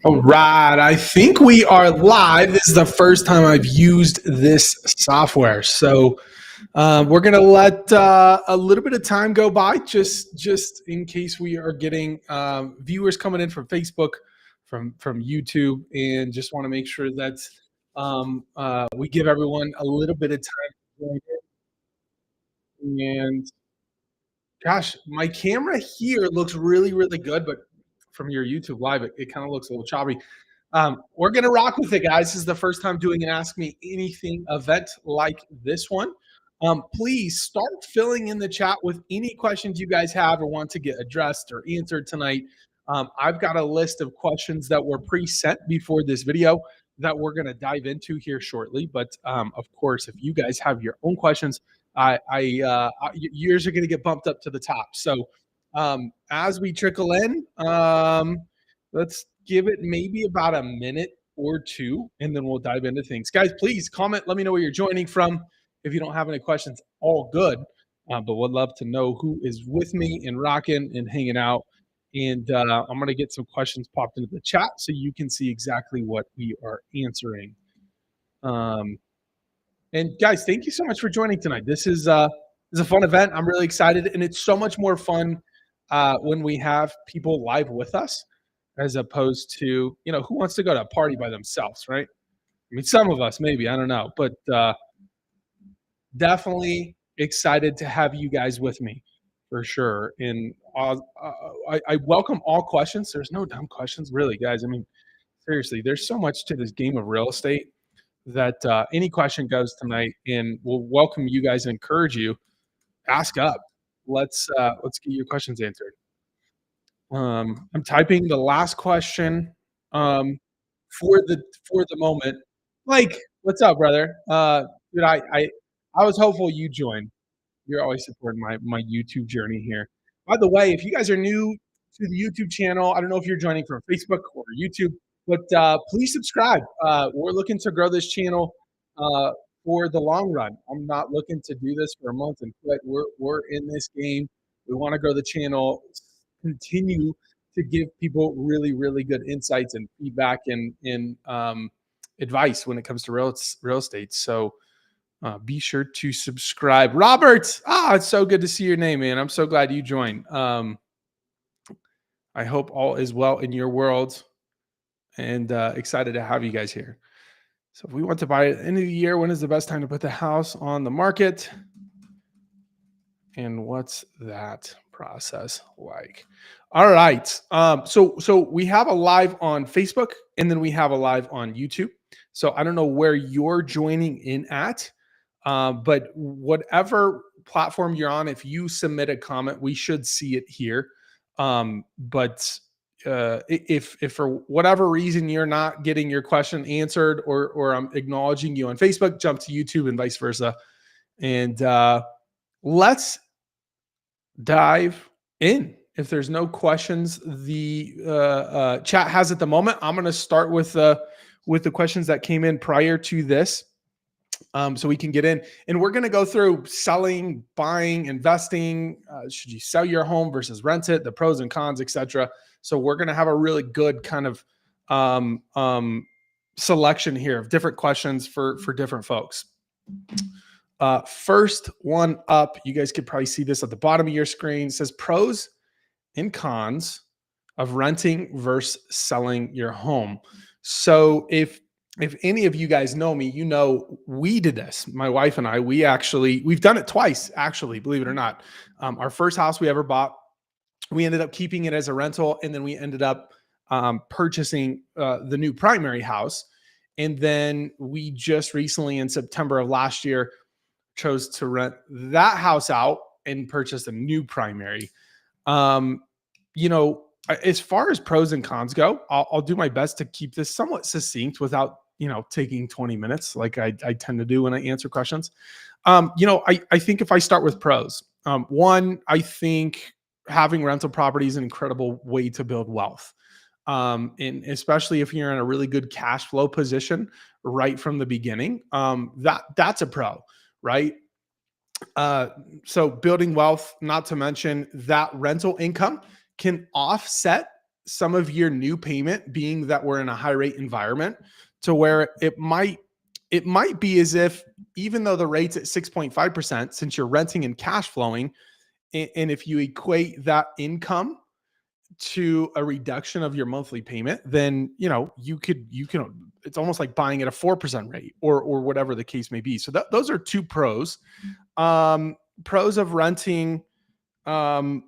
All right, I think we are live. This is the first time I've used this software, so we're gonna let a little bit of time go by, just in case we are getting viewers coming in from Facebook, from YouTube, and just want to make sure that we give everyone a little bit of time to join in. And gosh, my camera here looks really, really good, but from your YouTube live, it kind of looks a little choppy. We're gonna rock with it, guys. This is the first time doing an Ask Me Anything event like this one. Please start filling in the chat with any questions you guys have or want to get addressed or answered tonight. I've got a list of questions that were pre-sent before this video that we're going to dive into here shortly. But of course, if you guys have your own questions, yours are going to get bumped up to the top. So as we trickle in, let's give it maybe about a minute or two, and then we'll dive into things. Guys, please comment. Let me know where you're joining from. If you don't have any questions, all good. But would love to know who is with me and rocking and hanging out. And I'm going to get some questions popped into the chat so you can see exactly what we are answering. And guys, thank you so much for joining tonight. This is a fun event. I'm really excited, and it's so much more fun when we have people live with us, as opposed to, who wants to go to a party by themselves, right? I mean, some of us maybe, I don't know, but definitely excited to have you guys with me for sure. And I welcome all questions. There's no dumb questions, really, guys. I mean, seriously, there's so much to this game of real estate that any question goes tonight, and we'll welcome you guys and encourage you. Ask up. Let's get your questions answered. I'm typing the last question for the moment. Mike, what's up, brother? Dude, I was hopeful you joined. You're always supporting my YouTube journey here. By the way, if you guys are new to the YouTube channel, I don't know if you're joining from Facebook or YouTube, but please subscribe. We're looking to grow this channel for the long run. I'm not looking to do this for a month and quit. We're in this game. We want to grow the channel, continue to give people really, really good insights and feedback and advice when it comes to real estate. So be sure to subscribe. Robert, it's so good to see your name, man. I'm so glad you joined. I hope all is well in your world, and excited to have you guys here. So if we want to buy at the end of the year, when is the best time to put the house on the market? And what's that process like? All right. So we have a live on Facebook, and then we have a live on YouTube. So I don't know where you're joining in at. But whatever platform you're on, if you submit a comment, we should see it here. But if for whatever reason you're not getting your question answered, or I'm acknowledging you on Facebook, jump to YouTube and vice versa. And let's dive in. If there's no questions, the chat has at the moment. I'm going to start with the questions that came in prior to this. So we can get in, and we're going to go through selling, buying, investing. Should you sell your home versus rent it, the pros and cons, etc. So we're going to have a really good kind of selection here of different questions for different folks. First one up, you guys could probably see this at the bottom of your screen. It says pros and cons of renting versus selling your home. So if any of you guys know me, you know we did this. My wife and I, we've done it twice, actually, believe it or not. Our first house we ever bought, we ended up keeping it as a rental, and then we ended up purchasing the new primary house. And then we just recently, in September of last year, chose to rent that house out and purchase a new primary. As far as pros and cons go, I'll do my best to keep this somewhat succinct without, taking 20 minutes like I tend to do when I answer questions. I think if I start with pros, one, I think having rental property is an incredible way to build wealth. And especially if you're in a really good cash flow position right from the beginning, that's a pro, right? So building wealth, not to mention that rental income can offset some of your new payment being that we're in a high rate environment to where it might be as if even though the rate's at 6.5%, since you're renting and cash flowing, and if you equate that income to a reduction of your monthly payment, then you can it's almost like buying at a 4% rate or whatever the case may be. So those are two pros. Pros of renting. Um,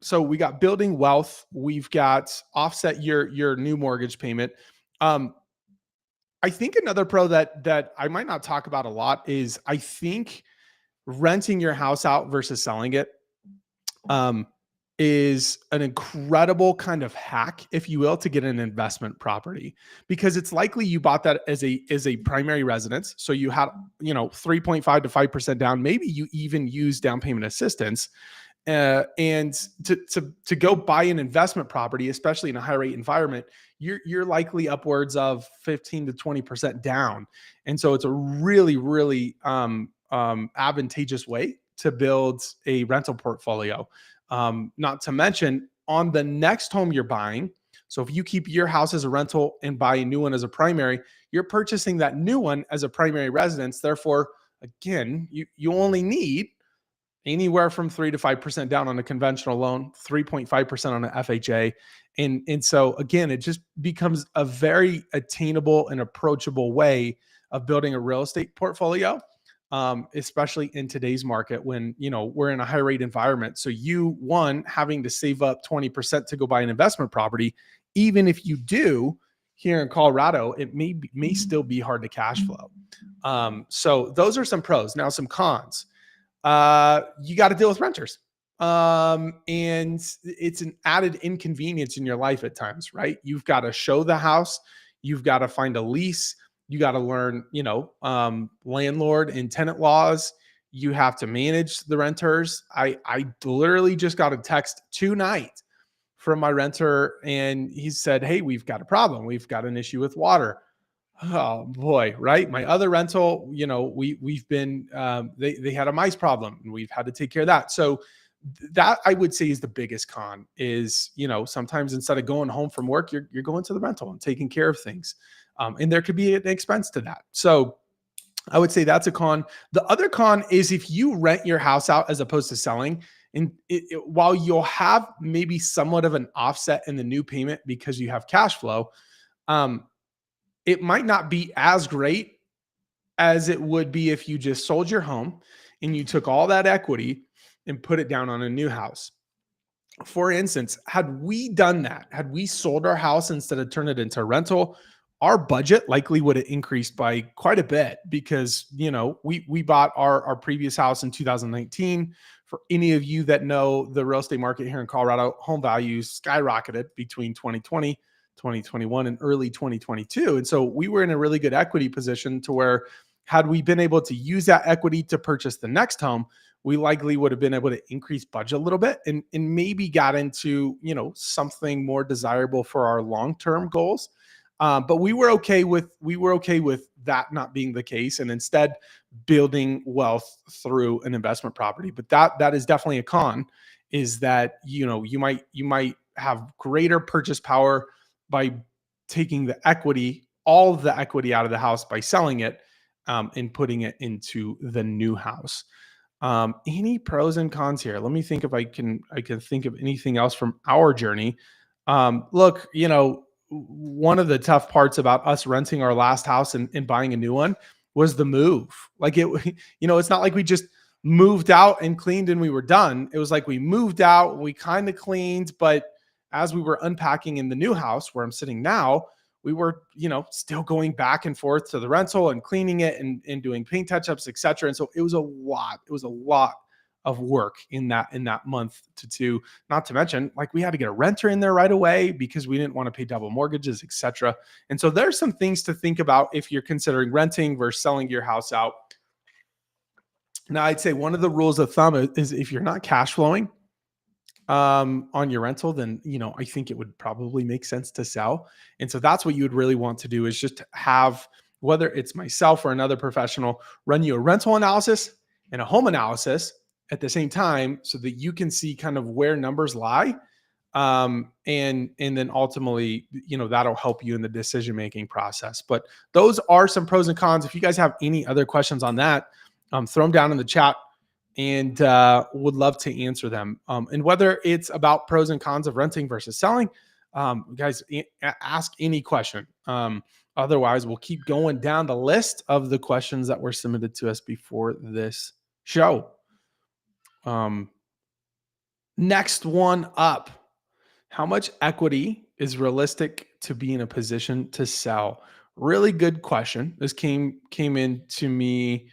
so we got building wealth. We've got offset your new mortgage payment. Um, I think another pro that I might not talk about a lot is I think renting your house out versus selling it um, is an incredible kind of hack, if you will, to get an investment property, because it's likely you bought that as a primary residence. So you had 3.5 to 5% down. Maybe you even use down payment assistance. And to go buy an investment property, especially in a high rate environment, you're likely upwards of 15 to 20% down, and so it's a really really advantageous way to build a rental portfolio. Not to mention on the next home you're buying. So if you keep your house as a rental and buy a new one as a primary, you're purchasing that new one as a primary residence. Therefore, again, you only need anywhere from 3 to 5% down on a conventional loan, 3.5% on an FHA. And so again, it just becomes a very attainable and approachable way of building a real estate portfolio, especially in today's market when, we're in a high rate environment. So having to save up 20% to go buy an investment property, even if you do here in Colorado, it may still be hard to cash flow. So those are some pros. Now some cons. You got to deal with renters. And it's an added inconvenience in your life at times, right? You've got to show the house, you've got to find a lease, you got to learn, landlord and tenant laws. You have to manage the renters. I literally just got a text tonight from my renter, and he said, "Hey, we've got a problem. We've got an issue with water." Oh boy, right? My other rental, we've been they had a mice problem and we've had to take care of that. So that I would say is the biggest con is, sometimes instead of going home from work, you're going to the rental and taking care of things. And there could be an expense to that. So I would say that's a con. The other con is if you rent your house out as opposed to selling, and while you'll have maybe somewhat of an offset in the new payment because you have cash flow, it might not be as great as it would be if you just sold your home and you took all that equity and put it down on a new house. For instance, had we done that, had we sold our house instead of turn it into a rental, our budget likely would have increased by quite a bit because, we bought our previous house in 2019. For any of you that know the real estate market here in Colorado, home values skyrocketed between 2020, 2021, and early 2022. And so we were in a really good equity position to where had we been able to use that equity to purchase the next home, we likely would have been able to increase budget a little bit and maybe got into, something more desirable for our long-term goals. But we were okay with that not being the case and instead building wealth through an investment property. But that is definitely a con, is that, you might have greater purchase power by taking all of the equity out of the house by selling it, and putting it into the new house. Any pros and cons here? Let me think if I can think of anything else from our journey. Look, one of the tough parts about us renting our last house and buying a new one was the move. Like it's not like we just moved out and cleaned and we were done. It was like we moved out, we kind of cleaned, but as we were unpacking in the new house where I'm sitting now, we were, still going back and forth to the rental and cleaning it and doing paint touch-ups, et cetera. And so it was a lot of work in that month to two, not to mention like we had to get a renter in there right away because we didn't want to pay double mortgages, et cetera. And so there's some things to think about if you're considering renting versus selling your house out. Now, I'd say one of the rules of thumb is if you're not cash flowing on your rental, then, I think it would probably make sense to sell. And so that's what you would really want to do, is just have, whether it's myself or another professional, run you a rental analysis and a home analysis at the same time so that you can see kind of where numbers lie. And then ultimately, that'll help you in the decision making process. But those are some pros and cons. If you guys have any other questions on that, throw them down in the chat, and would love to answer them. And whether it's about pros and cons of renting versus selling, guys, ask any question. Otherwise, we'll keep going down the list of the questions that were submitted to us before this show. Next one up. How much equity is realistic to be in a position to sell? Really good question. This came in to me.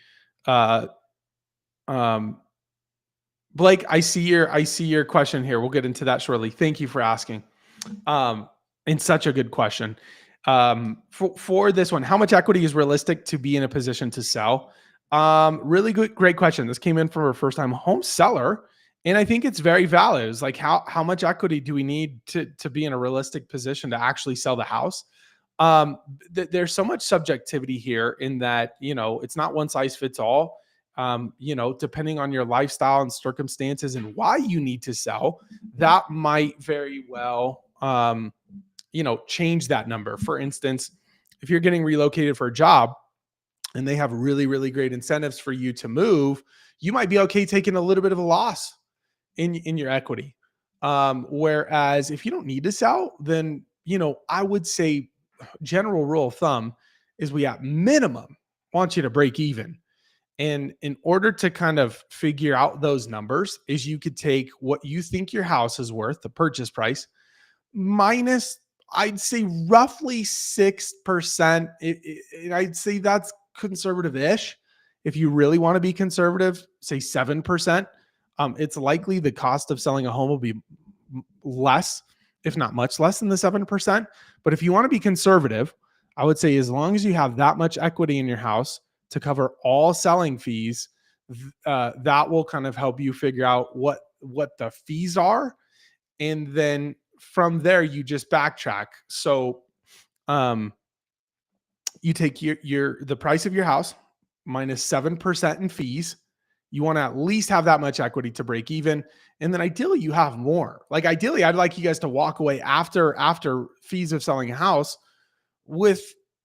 Blake, I see your question here. We'll get into that shortly. Thank you for asking. And such a good question. For this one, how much equity is realistic to be in a position to sell? Really good, great question. This came in from a first time home seller. And I think it's very valid. It's like, how much equity do we need to be in a realistic position to actually sell the house? There's so much subjectivity here in that, it's not one size fits all. Depending on your lifestyle and circumstances and why you need to sell, that might very well, change that number. For instance, if you're getting relocated for a job and they have really, really great incentives for you to move, you might be okay taking a little bit of a loss in your equity. Whereas if you don't need to sell, then, I would say general rule of thumb is we at minimum want you to break even. And in order to kind of figure out those numbers is you could take what you think your house is worth, the purchase price, minus, I'd say roughly 6%. I'd say that's conservative-ish. If you really want to be conservative, say 7%. It's likely the cost of selling a home will be less, if not much less than the 7%. But if you want to be conservative, I would say as long as you have that much equity in your house to cover all selling fees, that will kind of help you figure out what the fees are. And then from there, you just backtrack. So you take the price of your house minus 7% in fees. You want to at least have that much equity to break even. And then ideally you have more. Like ideally, I'd like you guys to walk away after fees of selling a house with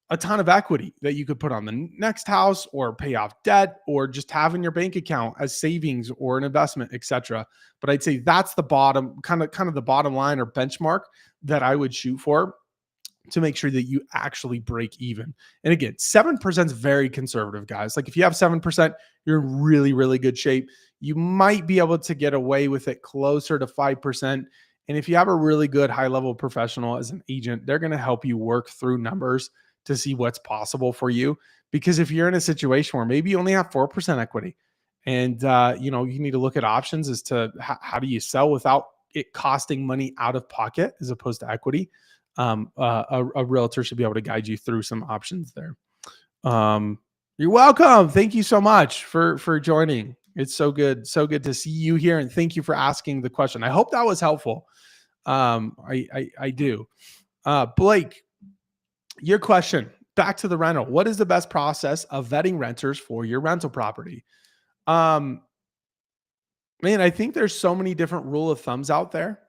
a ton of equity that you could put on the next house or pay off debt or just have in your bank account as savings or an investment, etc. But I'd say that's the bottom, kind of the bottom line or benchmark that I would shoot for to make sure that you actually break even. And again, 7% is very conservative, guys. Like if you have 7%, you're in really, really good shape. You might be able to get away with it closer to 5%. And if you have a really good high-level professional as an agent, they're going to help you work through numbers to see what's possible for you. Because if you're in a situation where maybe you only have 4% equity and, you need to look at options as to how do you sell without it costing money out of pocket as opposed to equity, a realtor should be able to guide you through some options there. You're welcome. Thank you so much for joining. It's so good to see you here, and thank you for asking the question. I hope that was helpful. I do. Blake, your question, back to the rental. What is the best process of vetting renters for your rental property? Man, I think there's so many different rule of thumbs out there.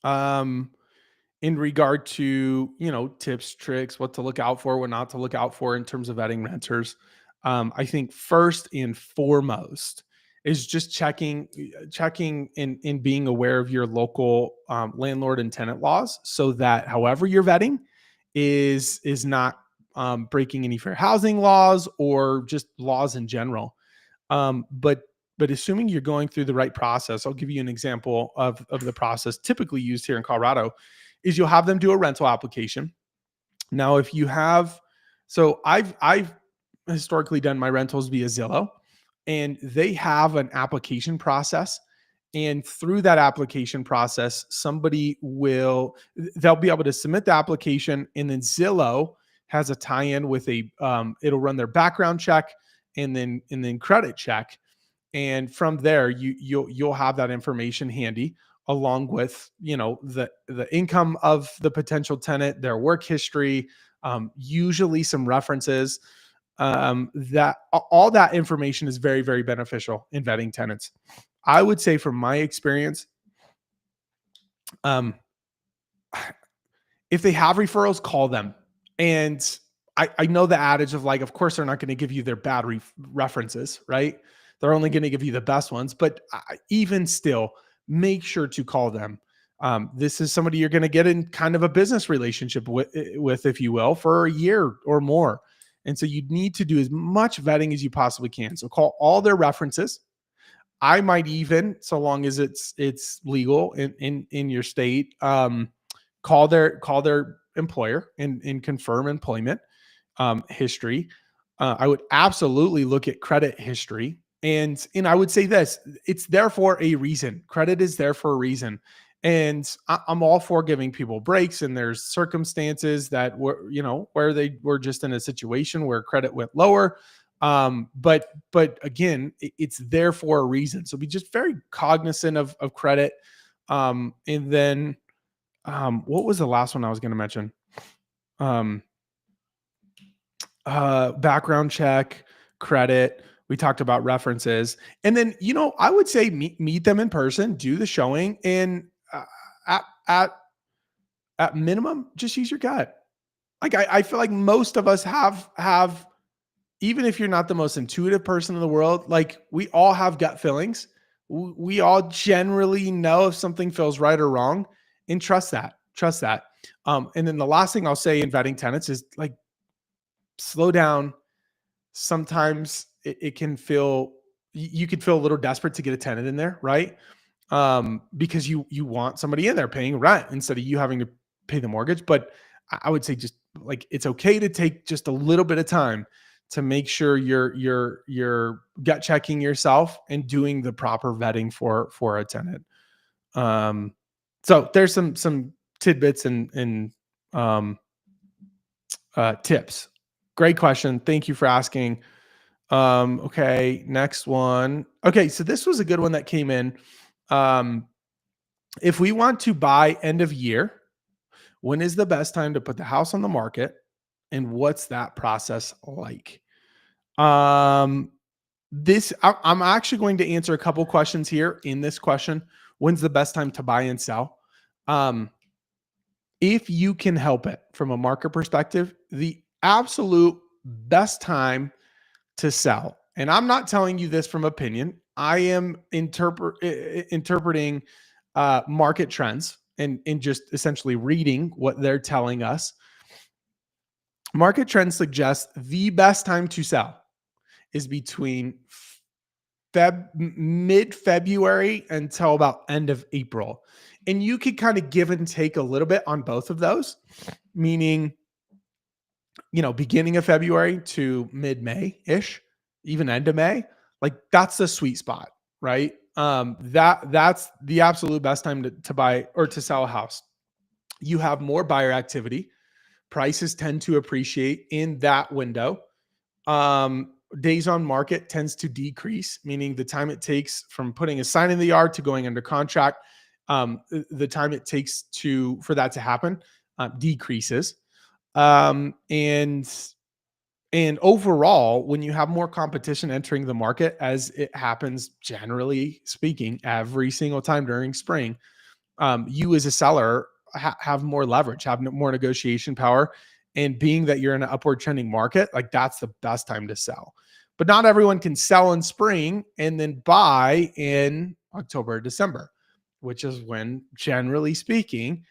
In regard to, tips, tricks, what to look out for, what not to look out for in terms of vetting renters. I think first and foremost is just checking and being aware of your local landlord and tenant laws so that however you're vetting is not breaking any fair housing laws or just laws in general. But assuming you're going through the right process, I'll give you an example of the process typically used here in Colorado is you'll have them do a rental application. Now, if you have, so I've historically done my rentals via Zillow, and they have an application process. And through that application process, they'll be able to submit the application, and then Zillow has a tie-in with it'll run their background check and then credit check. And from there, you'll have that information handy along with, the income of the potential tenant, their work history, usually some references. That all that information is very, very beneficial in vetting tenants. I would say from my experience, Um, if they have referrals, call them. And I know the adage of like, of course, they're not going to give you their bad references, right? They're only going to give you the best ones. But even still, make sure to call them. This is somebody you're going to get in kind of a business relationship with, if you will, for a year or more. And so you need to do as much vetting as you possibly can. So call all their references. I might even, so long as it's legal in your state, call their employer and confirm employment history. I would absolutely look at credit history, and I would say this: it's there for a reason. Credit is there for a reason, and I'm all for giving people breaks. And there's circumstances that were, where they were just in a situation where credit went lower. But again, it's there for a reason. So be just very cognizant of credit. And then what was the last one I was going to mention? Um, Background check, credit. We talked about references, and then I would say meet them in person, do the showing, and at at at minimum, just use your gut. Like I feel like most of us have, even if you're not the most intuitive person in the world, like we all have gut feelings. We all generally know if something feels right or wrong, and trust that. Trust that. And then the last thing I'll say in vetting tenants is like slow down. Sometimes it can feel, you could feel a little desperate to get a tenant in there, right? Because you want somebody in there paying rent instead of you having to pay the mortgage. But I would say just like it's okay to take just a little bit of time to make sure you're gut checking yourself and doing the proper vetting for a tenant. Um, so there's some tidbits and um, tips. Great question. Thank you for asking. Okay, next one. Okay, so this was a good one that came in. Um, if we want to buy end of year, when is the best time to put the house on the market, and what's that process like? Um, I'm actually going to answer a couple questions here in this question. When's the best time to buy and sell? Um, if you can help it from a market perspective, the absolute best time to sell. And I'm not telling you this from opinion. I am interpreting market trends and just essentially reading what they're telling us. Market trends suggest the best time to sell is between mid February until about end of April. And you could kind of give and take a little bit on both of those, meaning beginning of February to mid-May ish, even end of May, like that's the sweet spot, right? That's the absolute best time to buy or to sell a house. You have more buyer activity. Prices tend to appreciate in that window. Days on market tends to decrease, meaning the time it takes from putting a sign in the yard to going under contract, the time it takes for that to happen decreases. And overall, when you have more competition entering the market, as it happens generally speaking every single time during spring, you as a seller have more leverage, have more negotiation power. And being that you're in an upward trending market, like that's the best time to sell. But not everyone can sell in spring and then buy in October or December, which is when, generally speaking,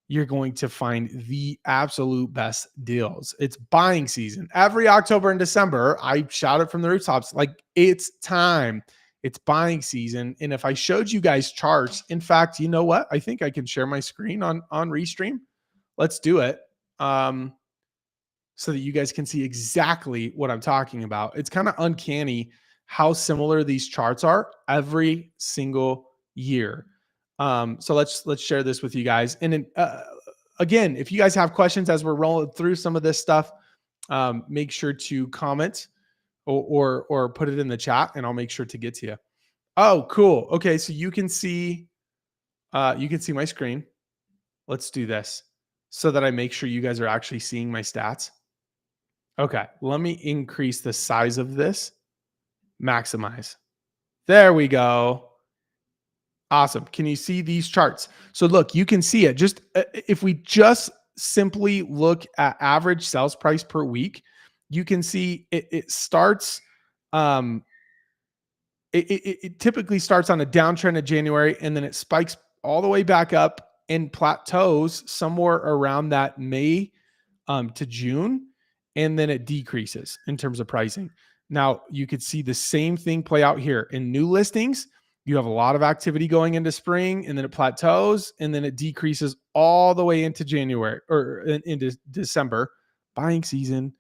you're going to find the absolute best deals. It's buying season. Every October and December, I shout it from the rooftops, like it's time. It's buying season. And if I showed you guys charts, in fact, you know what? I think I can share my screen on Restream. Let's do it. So that you guys can see exactly what I'm talking about. It's kind of uncanny how similar these charts are every single year. So let's share this with you guys. And then, again, if you guys have questions as we're rolling through some of this stuff, make sure to comment or put it in the chat, and I'll make sure to get to you. Oh, cool. Okay, so you can see my screen. Let's do this so that I make sure you guys are actually seeing my stats. Okay, let me increase the size of this. Maximize. There we go. Awesome. Can you see these charts? So look, you can see it. Just if we just simply look at average sales price per week, you can see it starts. Um, it typically starts on a downtrend in January, and then it spikes all the way back up and plateaus somewhere around that May to June, and then it decreases in terms of pricing. Now, you could see the same thing play out here in new listings. You have a lot of activity going into spring, and then it plateaus, and then it decreases all the way into January or into December, buying season.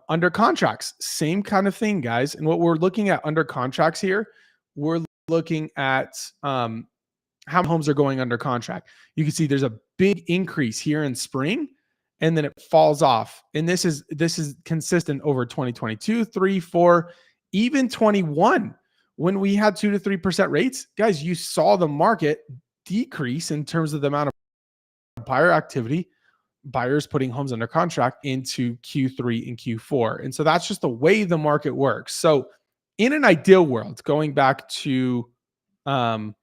Under contracts, same kind of thing, guys. And what we're looking at under contracts here, we're looking at how many homes are going under contract. You can see there's a big increase here in spring, and then it falls off. And this is consistent over 2022, 3, 4, even 21. When we had 2 to 3% rates, guys, you saw the market decrease in terms of the amount of buyer activity, buyers putting homes under contract into Q3 and Q4. And so that's just the way the market works. So in an ideal world, going back to the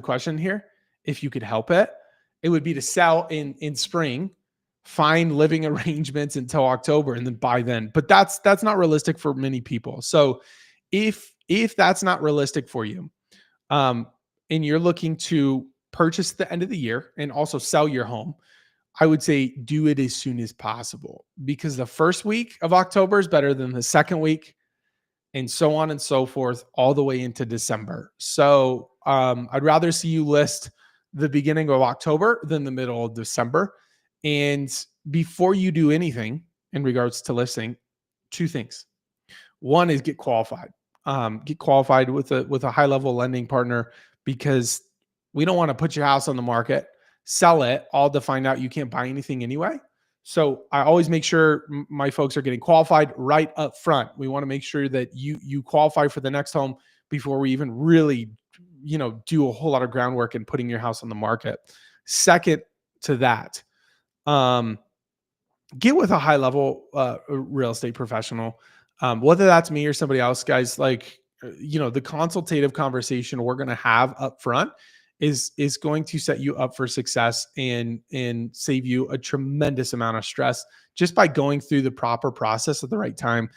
question here, if you could help it, it would be to sell in spring, find living arrangements until October, and then buy then. But that's not realistic for many people. So if that's not realistic for you, and you're looking to purchase at the end of the year and also sell your home, I would say do it as soon as possible, because the first week of October is better than the second week, and so on and so forth, all the way into December. So I'd rather see you list the beginning of October than the middle of December. And before you do anything in regards to listing, two things. One is get qualified. Get qualified with a high level lending partner, because we don't want to put your house on the market, sell it, all to find out you can't buy anything anyway. So I always make sure my folks are getting qualified right up front. We want to make sure that you qualify for the next home before we even really, do a whole lot of groundwork in putting your house on the market. Second to that, get with a high level real estate professional, whether that's me or somebody else, guys. Like, the consultative conversation we're going to have up front is going to set you up for success and save you a tremendous amount of stress just by going through the proper process at the right time.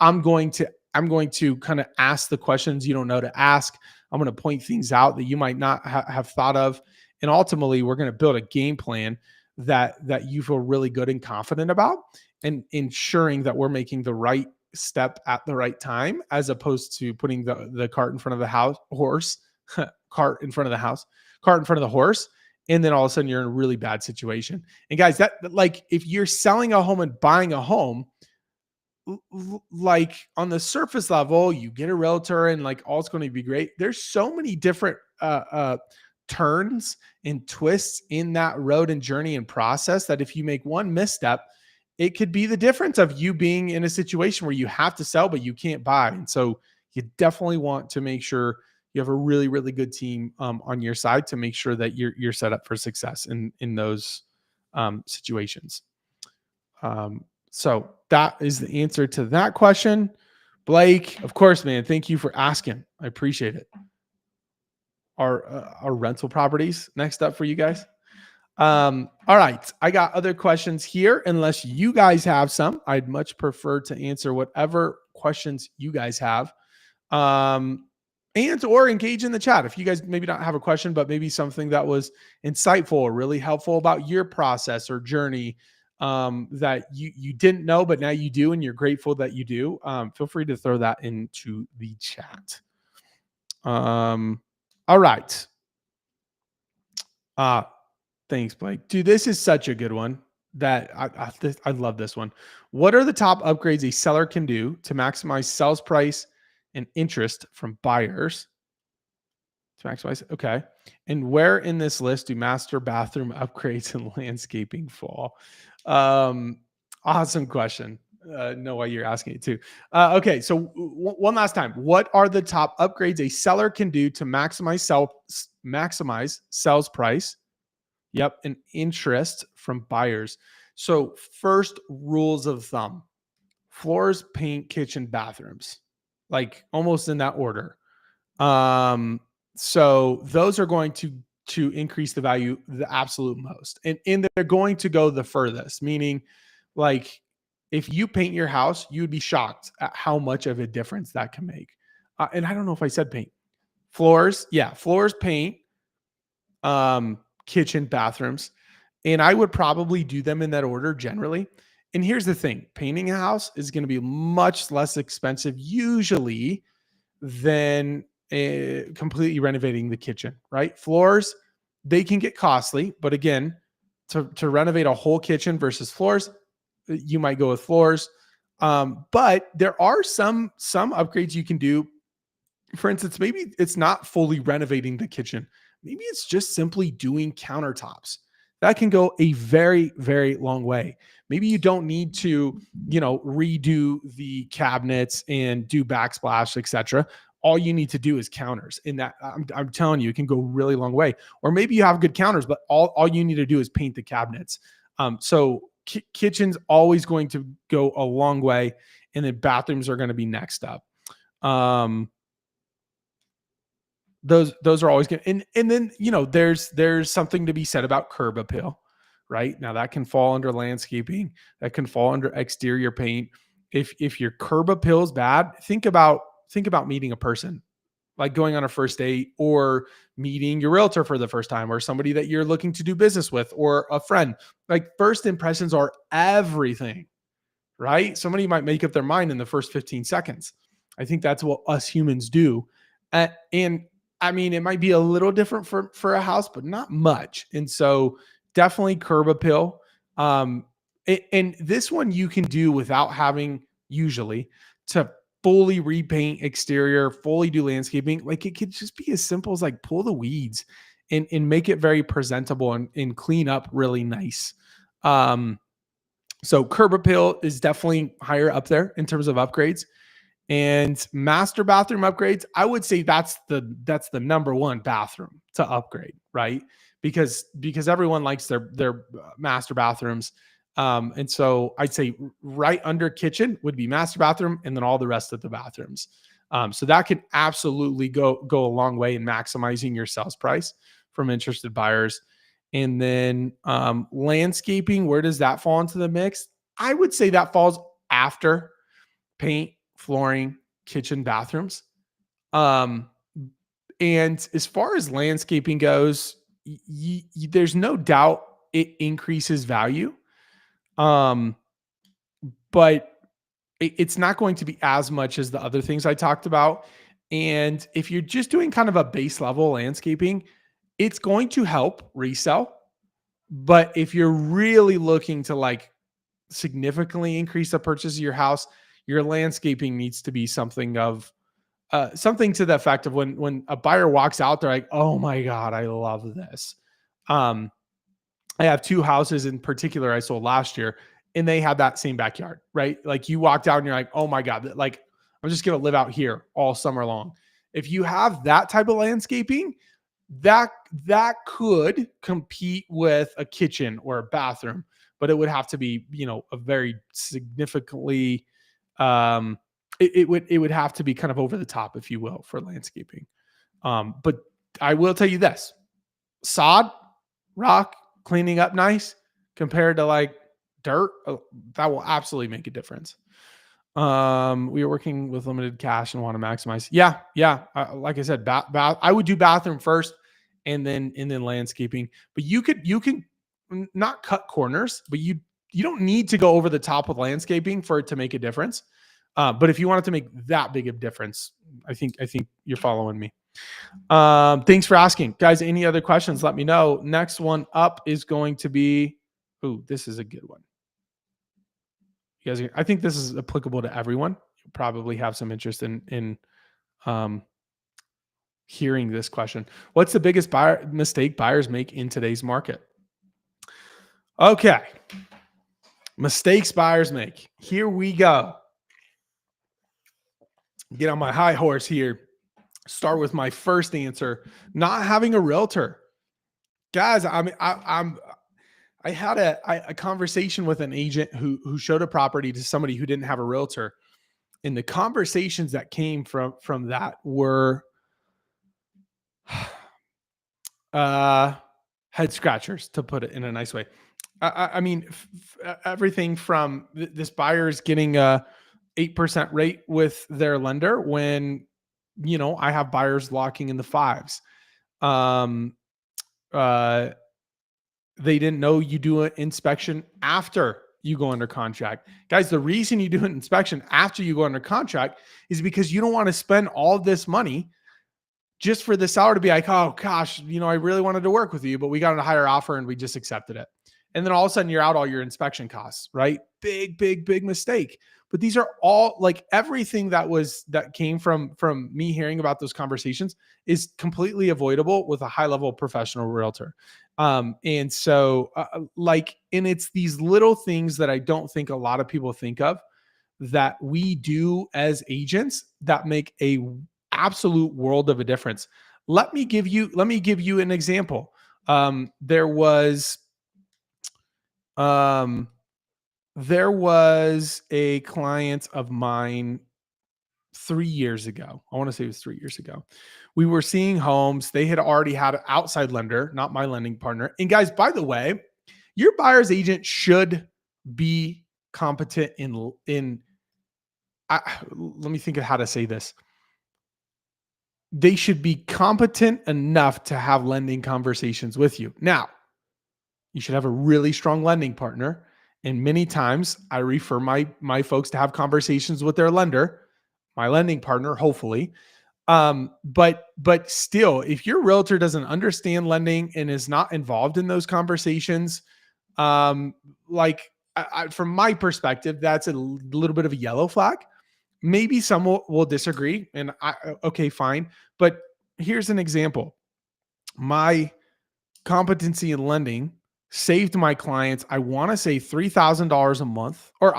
I'm going to kind of ask the questions you don't know to ask. I'm going to point things out that you might not have thought of, and ultimately we're going to build a game plan that you feel really good and confident about, and ensuring that we're making the right step at the right time, as opposed to putting the cart in front of the horse, cart in front of the house, cart in front of the horse. And then all of a sudden you're in a really bad situation. And guys, that, like, if you're selling a home and buying a home, like on the surface level, you get a realtor and like all's going to be great. There's so many different turns and twists in that road and journey and process that if you make one misstep, it could be the difference of you being in a situation where you have to sell, but you can't buy. And so you definitely want to make sure you have a really, really good team on your side to make sure that you're set up for success in those situations. So that is the answer to that question. Blake, of course, man. Thank you for asking. I appreciate it. Our rental properties next up for you guys. All right. I got other questions here. Unless you guys have some, I'd much prefer to answer whatever questions you guys have. And or engage in the chat. If you guys maybe not have a question, but maybe something that was insightful or really helpful about your process or journey that you didn't know, but now you do, and you're grateful that you do, feel free to throw that into the chat. All right. Thanks, Blake. Dude, this is such a good one that I love this one. What are the top upgrades a seller can do to maximize sales price and interest from buyers? To maximize, okay. And where in this list do master bathroom upgrades and landscaping fall? Awesome question. Know why you're asking it too. Okay, so one last time. What are the top upgrades a seller can do to maximize sales price? Yep, and interest from buyers. So first, rules of thumb: floors, paint, kitchen, bathrooms, like almost in that order. So those are going to increase the value the absolute most. And they're going to go the furthest, meaning like if you paint your house, you'd be shocked at how much of a difference that can make. And I don't know if I said paint. Floors, yeah, floors, paint, kitchen, bathrooms. And I would probably do them in that order generally. And here's the thing, painting a house is going to be much less expensive usually than completely renovating the kitchen, right? Floors, they can get costly, but again, to renovate a whole kitchen versus floors, you might go with floors. But there are some upgrades you can do. For instance, maybe it's not fully renovating the kitchen. Maybe it's just simply doing countertops. That can go a very, very long way. Maybe you don't need to, redo the cabinets and do backsplash, etc. All you need to do is counters. And that I'm telling you, it can go a really long way. Or maybe you have good counters, but all you need to do is paint the cabinets. So kitchen's always going to go a long way, and then bathrooms are going to be next up. Those are always good. And then, there's something to be said about curb appeal, right? Now that can fall under landscaping, that can fall under exterior paint. If your curb appeal is bad, think about meeting a person, like going on a first date or meeting your realtor for the first time or somebody that you're looking to do business with or a friend. Like first impressions are everything, right? Somebody might make up their mind in the first 15 seconds. I think that's what us humans do. And I mean, it might be a little different for a house, but not much. And so definitely curb appeal. And this one you can do without having usually to fully repaint exterior, fully do landscaping. Like it could just be as simple as like pull the weeds and make it very presentable and clean up really nice. So curb appeal is definitely higher up there in terms of upgrades. And master bathroom upgrades, I would say that's the number one bathroom to upgrade, right? Because everyone likes their master bathrooms. And so I'd say right under kitchen would be master bathroom, and then all the rest of the bathrooms. So that can absolutely go a long way in maximizing your sales price from interested buyers. And then landscaping, where does that fall into the mix? I would say that falls after paint, flooring, kitchen, bathrooms. And as far as landscaping goes, there's no doubt it increases value. But it's not going to be as much as the other things I talked about. And if you're just doing kind of a base level landscaping, it's going to help resell. But if you're really looking to like significantly increase the purchase of your house, your landscaping needs to be something of something to the effect of when a buyer walks out, they're like, oh my God, I love this. I have two houses in particular I sold last year, and they had that same backyard, right? Like you walked out and you're like, oh my God, like I'm just going to live out here all summer long. If you have that type of landscaping, that could compete with a kitchen or a bathroom, but it would have to be, a very significantly, it would have to be kind of over the top, if you will, for landscaping. But I will tell you this, sod, rock, cleaning up nice compared to like dirt, that will absolutely make a difference. We are working with limited cash and want to maximize. Yeah. Like I said, I would do bathroom first and then landscaping, but you can not cut corners, but you don't need to go over the top with landscaping for it to make a difference. But if you want it to make that big of difference, I think you're following me. Thanks for asking, guys. Any other questions? Let me know. Next one up is going to be, this is a good one. You guys, I think this is applicable to everyone. You probably have some interest in hearing this question. What's the biggest mistake buyers make in today's market? Okay. Mistakes buyers make. Here we go. Get on my high horse here. Start with my first answer. Not having a realtor. Guys, I had a conversation with an agent who showed a property to somebody who didn't have a realtor. And the conversations that came from that were, uh, head scratchers, to put it in a nice way. I mean, everything from this buyer is getting a 8% rate with their lender when, I have buyers locking in the fives. Um, uh, they didn't know you do an inspection after you go under contract. Guys, the reason you do an inspection after you go under contract is because you don't want to spend all this money just for the seller to be like, oh gosh, I really wanted to work with you, but we got a higher offer and we just accepted it. And then all of a sudden you're out all your inspection costs, right? Big, big, big mistake. But these are all like everything that came from me hearing about those conversations is completely avoidable with a high level professional realtor. And so and it's these little things that I don't think a lot of people think of that we do as agents that make a absolute world of a difference. Let me give you an example. There was um there was a client of mine 3 years ago. I want to say it was 3 years ago. We were seeing homes. They had already had an outside lender, not my lending partner. And guys, by the way, your buyer's agent should be competent let me think of how to say this. They should be competent enough to have lending conversations with you. Now, you should have a really strong lending partner. And many times I refer my folks to have conversations with their lender, my lending partner, hopefully. But still, if your realtor doesn't understand lending and is not involved in those conversations, um, from my perspective, that's a little bit of a yellow flag. Maybe some will disagree, and okay, fine. But here's an example. My competency in lending saved my clients, I want to say $3,000 a month, or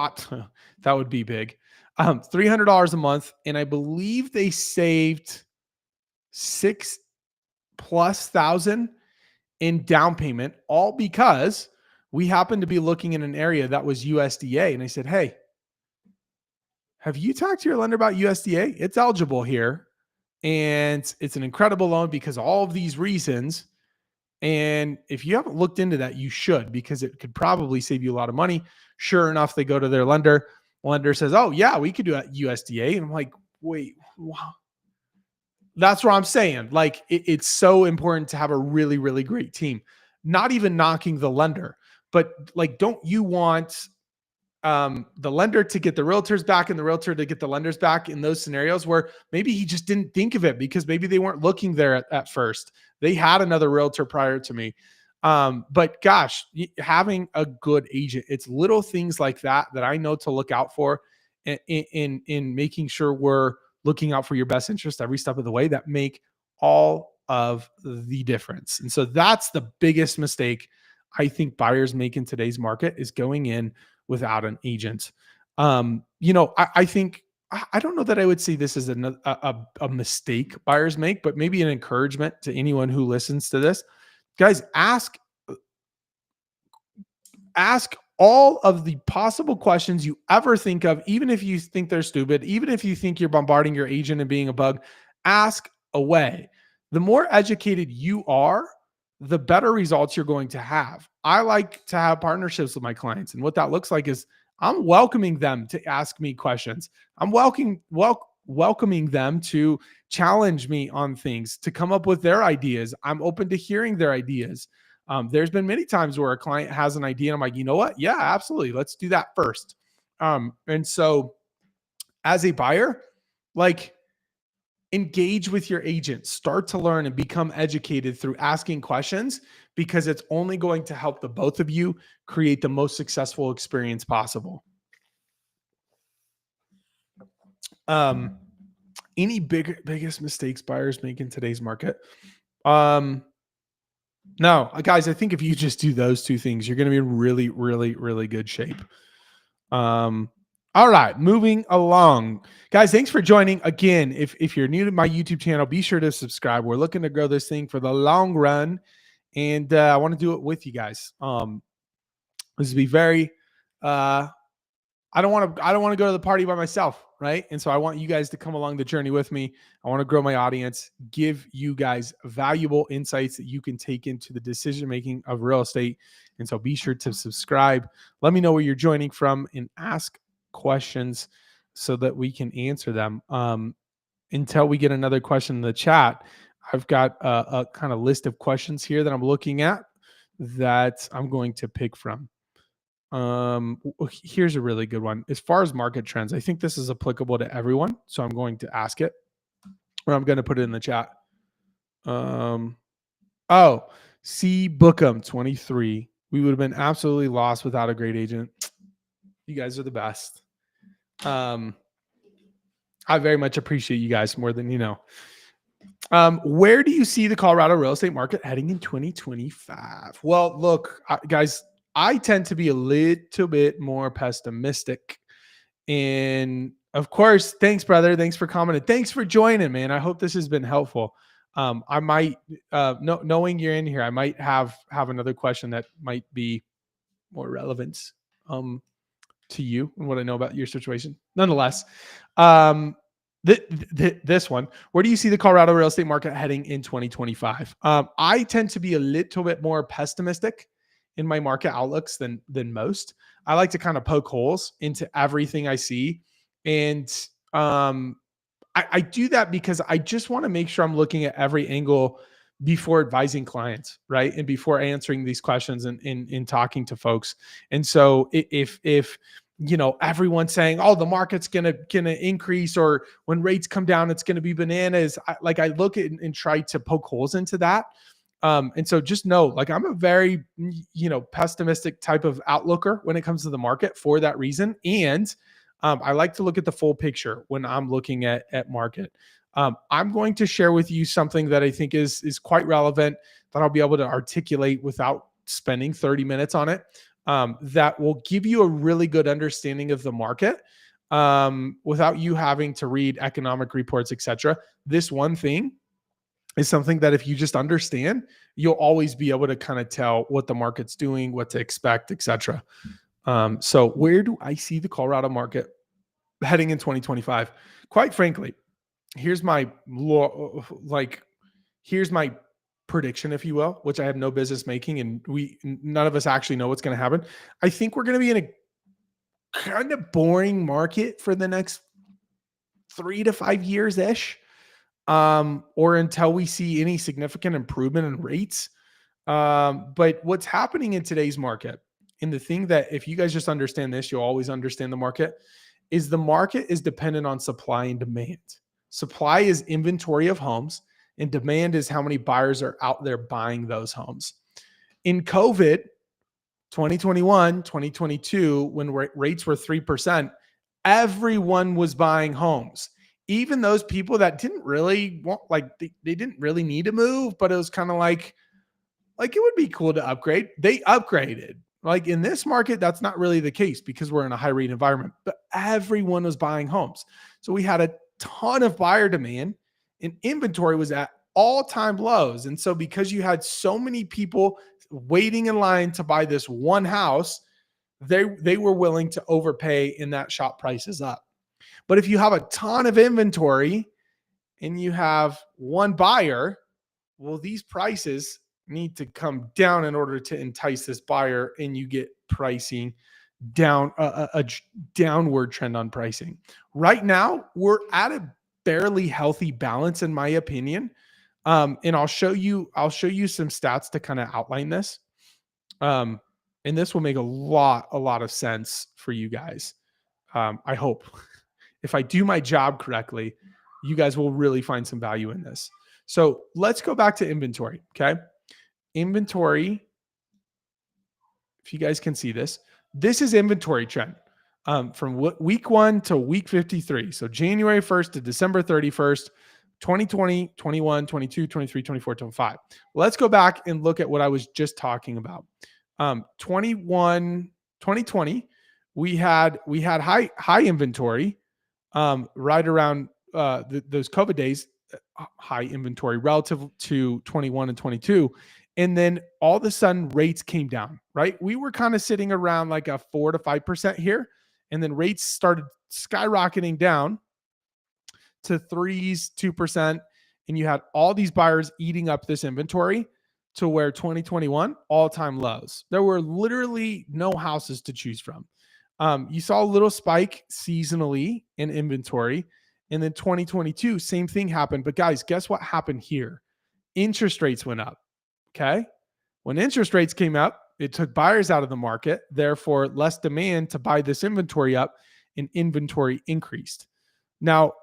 that would be big, $300 a month. And I believe they saved 6,000+ in down payment, all because we happened to be looking in an area that was USDA. And I said, hey, have you talked to your lender about USDA? It's eligible here. And it's an incredible loan because of all of these reasons. And if you haven't looked into that, you should, because it could probably save you a lot of money. Sure enough, they go to their lender. Lender says, oh, yeah, we could do it USDA. And I'm like, wait, wow. That's what I'm saying. Like, it's so important to have a really, really great team. Not even knocking the lender, but like, don't you want the lender to get the realtors back and the realtor to get the lenders back in those scenarios where maybe he just didn't think of it because maybe they weren't looking there at first. They had another realtor prior to me. But gosh, having a good agent, it's little things like that I know to look out for in making sure we're looking out for your best interest every step of the way that make all of the difference. And so that's the biggest mistake I think buyers make in today's market is going in without an agent. I think, I don't know that I would say this is a mistake buyers make, but maybe an encouragement to anyone who listens to this. Guys, ask all of the possible questions you ever think of, even if you think they're stupid, even if you think you're bombarding your agent and being a bug, ask away. The more educated you are, the better results you're going to have. I like to have partnerships with my clients. And what that looks like is I'm welcoming them to ask me questions. I'm welcoming them to challenge me on things, to come up with their ideas. I'm open to hearing their ideas. There's been many times where a client has an idea and I'm like, you know what? Yeah, absolutely. Let's do that first. And so as a buyer, like, engage with your agent, start to learn and become educated through asking questions, because it's only going to help the both of you create the most successful experience possible. Any biggest mistakes buyers make in today's market? No, guys, I think if you just do those two things, you're going to be in really, really, really good shape. All right, moving along. Guys, thanks for joining. Again, if you're new to my YouTube channel, be sure to subscribe. We're looking to grow this thing for the long run, and I want to do it with you guys. This will be very I don't want to go to the party by myself. right? And so I want you guys to come along the journey with me. I want to grow my audience, give you guys valuable insights that you can take into the decision making of real estate. And so be sure to subscribe. Let me know where you're joining from and ask questions so that we can answer them. Until we get another question in the chat, I've got a kind of list of questions here that I'm looking at that I'm going to pick from. Here's a really good one. As far as market trends, I think this is applicable to everyone. So I'm going to ask it, or I'm going to put it in the chat. C Bookham 23. We would have been absolutely lost without a great agent. You guys are the best. I very much appreciate you guys more than you know. Where do you see the Colorado real estate market heading in 2025? Well, look, guys, I tend to be a little bit more pessimistic. And of course, thanks, brother. Thanks for commenting. Thanks for joining, man. I hope this has been helpful. I might, knowing you're in here, I might have another question that might be more relevant to you and what I know about your situation. Nonetheless, this one, where do you see the Colorado real estate market heading in 2025? I tend to be a little bit more pessimistic in my market outlooks than most. I like to kind of poke holes into everything I see. And I do that because I just want to make sure I'm looking at every angle before advising clients, right? And before answering these questions and in talking to folks. And so if you know, everyone's saying, oh, the market's gonna increase, or when rates come down, it's gonna be bananas. I look at and try to poke holes into that. And so just know, like, I'm a very, pessimistic type of outlooker when it comes to the market for that reason. And I like to look at the full picture when I'm looking at market. I'm going to share with you something that I think is quite relevant that I'll be able to articulate without spending 30 minutes on it. That will give you a really good understanding of the market without you having to read economic reports, etc. This one thing is something that if you just understand, you'll always be able to kind of tell what the market's doing, what to expect, etc. So where do I see the Colorado market heading in 2025? Quite frankly, here's my prediction, if you will, which I have no business making, and none of us actually know what's going to happen. I think we're going to be in a kind of boring market for the next 3 to 5 years ish, or until we see any significant improvement in rates. But what's happening in today's market, and the thing that if you guys just understand this, you'll always understand the market is dependent on supply and demand. Supply is inventory of homes, and demand is how many buyers are out there buying those homes. In COVID, 2021, 2022, when rates were 3%, everyone was buying homes. Even those people that didn't really want, they didn't really need to move, but it was kind of like it would be cool to upgrade. They upgraded. Like in this market, that's not really the case because we're in a high rate environment, but everyone was buying homes. So we had a ton of buyer demand and inventory was at all-time lows. And so because you had so many people waiting in line to buy this one house, they were willing to overpay and that shot prices up. But if you have a ton of inventory and you have one buyer, well, these prices need to come down in order to entice this buyer, and you get pricing down, a downward trend on pricing. Right now, we're at a barely healthy balance, in my opinion. And I'll show you some stats to kind of outline this. And this will make a lot of sense for you guys. I hope if I do my job correctly, you guys will really find some value in this. So let's go back to inventory. Okay. Inventory. If you guys can see this is inventory trend from week 1 to week 53. So January 1st to December 31st, 2020, 21, 22, 23, 24, 25. Let's go back and look at what I was just talking about. 2020, we had high inventory right around those COVID days, high inventory relative to 21 and 22. And then all of a sudden rates came down, right? We were kind of sitting around like a 4 to 5% here. and then rates started skyrocketing down to threes, 2%, and you had all these buyers eating up this inventory to where 2021 all-time lows. There were literally no houses to choose from. You saw a little spike seasonally in inventory, and then 2022, same thing happened. But guys, guess what happened here? Interest rates went up. Okay. When interest rates came up, it took buyers out of the market, therefore less demand to buy this inventory up, and inventory increased. Now,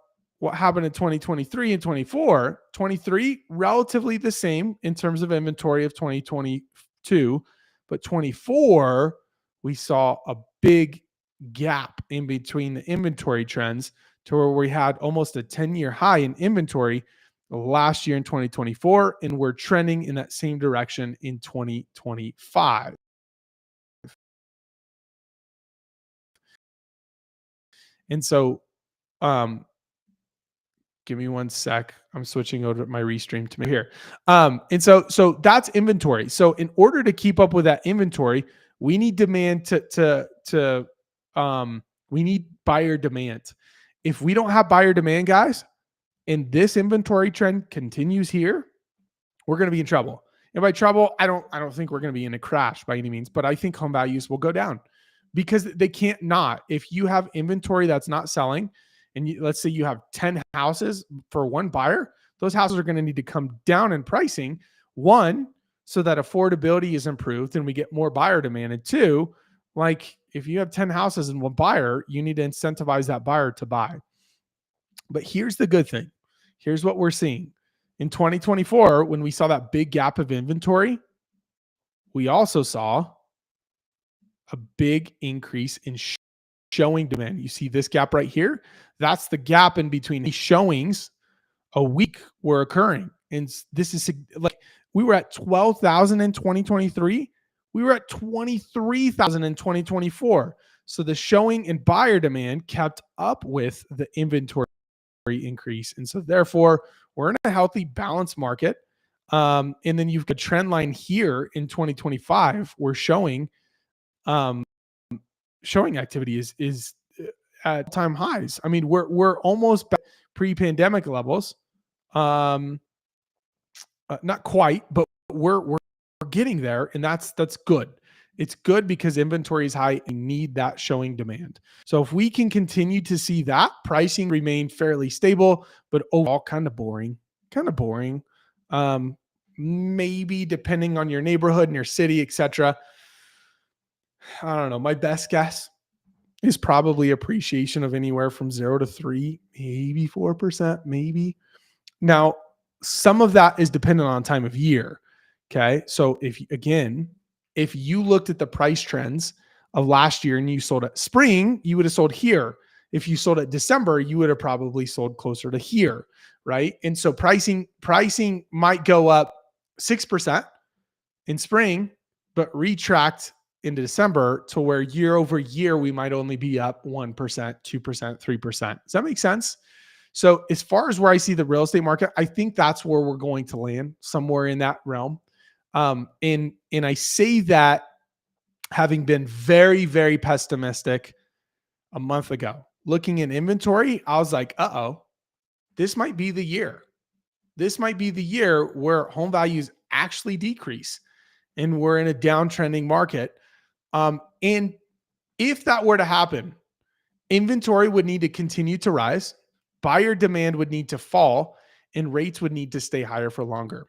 what happened in 2023 and 24? 23, relatively the same in terms of inventory of 2022, but 24, we saw a big gap in between the inventory trends to where we had almost a 10-year high in inventory last year in 2024, and we're trending in that same direction in 2025. And so, give me one sec. I'm switching over my restream to here. And so that's inventory. So in order to keep up with that inventory, we need demand we need buyer demand. If we don't have buyer demand, guys, and this inventory trend continues here, we're going to be in trouble. And by trouble, I don't think we're going to be in a crash by any means, but I think home values will go down because they can't not. If you have inventory that's not selling, and let's say you have 10 houses for one buyer, those houses are going to need to come down in pricing. One, so that affordability is improved and we get more buyer demand. And two, like if you have 10 houses and one buyer, you need to incentivize that buyer to buy. But here's the good thing. Here's what we're seeing. In 2024, when we saw that big gap of inventory, we also saw a big increase in showing demand. You see this gap right here? That's the gap in between the showings a week were occurring. And this is like we were at 12,000 in 2023. We were at 23,000 in 2024. So the showing and buyer demand kept up with the inventory increase. And so therefore, we're in a healthy, balanced market. And then you've got a trend line here in 2025 where showing activity is at time highs. I mean, we're almost back pre-pandemic levels. Not quite, but we're getting there, and that's good. It's good because inventory is high and need that showing demand. So if we can continue to see that, pricing remain fairly stable, but overall kind of boring. Maybe depending on your neighborhood and your city, etc. I don't know. My best guess is probably appreciation of anywhere from 0 to 3, maybe 4%, maybe. Now, some of that is dependent on time of year. Okay. So if you looked at the price trends of last year and you sold at spring, you would have sold here. If you sold at December, you would have probably sold closer to here. Right. And so pricing might go up 6% in spring, but retract into December to where year over year, we might only be up 1%, 2%, 3%. Does that make sense? So as far as where I see the real estate market, I think that's where we're going to land, somewhere in that realm. And I say that having been very, very pessimistic a month ago. Looking at inventory, I was like, this might be the year. This might be the year where home values actually decrease and we're in a downtrending market. And if that were to happen, inventory would need to continue to rise, buyer demand would need to fall, and rates would need to stay higher for longer.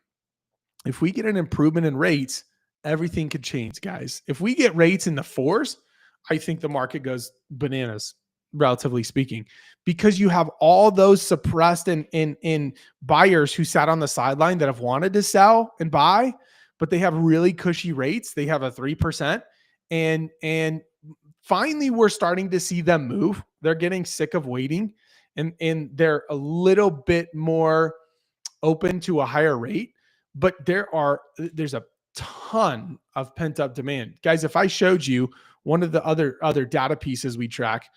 If we get an improvement in rates, everything could change, guys. If we get rates in the 4s, I think the market goes bananas, relatively speaking, because you have all those suppressed in buyers who sat on the sideline that have wanted to sell and buy, but they have really cushy rates. They have a 3%. And finally, we're starting to see them move. They're getting sick of waiting, and they're a little bit more open to a higher rate. But there's a ton of pent up demand, guys. If I showed you one of the other data pieces we track,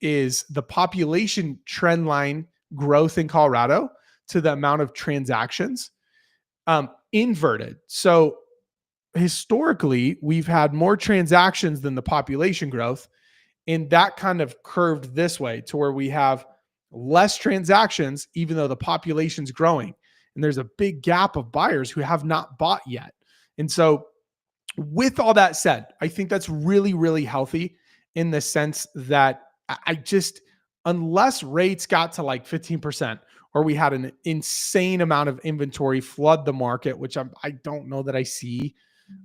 is the population trend line growth in Colorado to the amount of transactions, inverted. So historically, we've had more transactions than the population growth. And that kind of curved this way to where we have less transactions, even though the population's growing. And there's a big gap of buyers who have not bought yet. And so, with all that said, I think that's really, really healthy in the sense that I just, unless rates got to like 15%, or we had an insane amount of inventory flood the market, which I don't know that I see.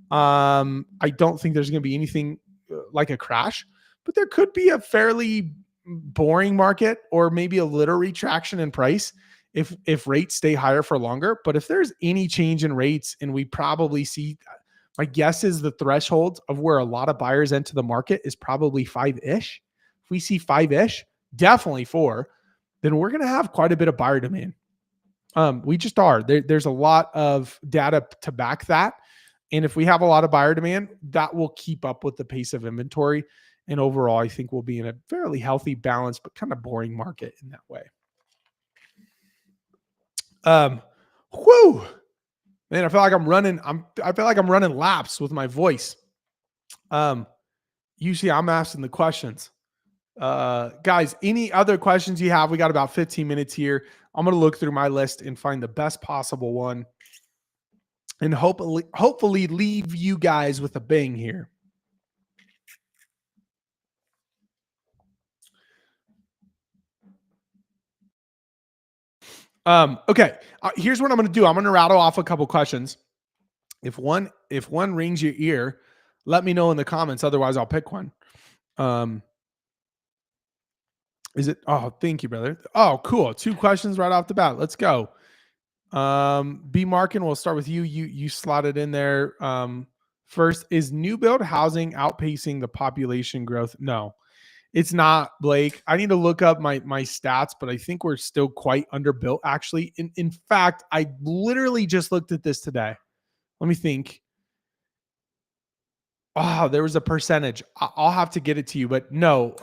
I don't think there's going to be anything like a crash, but there could be a fairly boring market or maybe a little retraction in price if rates stay higher for longer. But if there's any change in rates, and we probably see, my guess is the threshold of where a lot of buyers enter the market is probably 5-ish. If we see 5-ish, definitely 4, then we're going to have quite a bit of buyer demand. We just are. There's a lot of data to back that. And if we have a lot of buyer demand, that will keep up with the pace of inventory. And overall, I think we'll be in a fairly healthy, balanced, but kind of boring market in that way. Whew. Man, I feel like I'm running laps with my voice. Usually I'm asking the questions. Guys, any other questions you have? We got about 15 minutes here. I'm going to look through my list and find the best possible one, and hopefully leave you guys with a bang here. Okay. Here's what I'm going to do. I'm going to rattle off a couple questions. If one rings your ear, let me know in the comments. Otherwise, I'll pick one. Is it? Oh, thank you, brother. Oh, cool. 2 questions right off the bat. Let's go. B Markin, we'll start with you. You slotted in there. First, is new build housing outpacing the population growth? No, it's not, Blake. I need to look up my stats, but I think we're still quite underbuilt, actually. In fact, I literally just looked at this today. Let me think. Oh, there was a percentage. I'll have to get it to you, but no,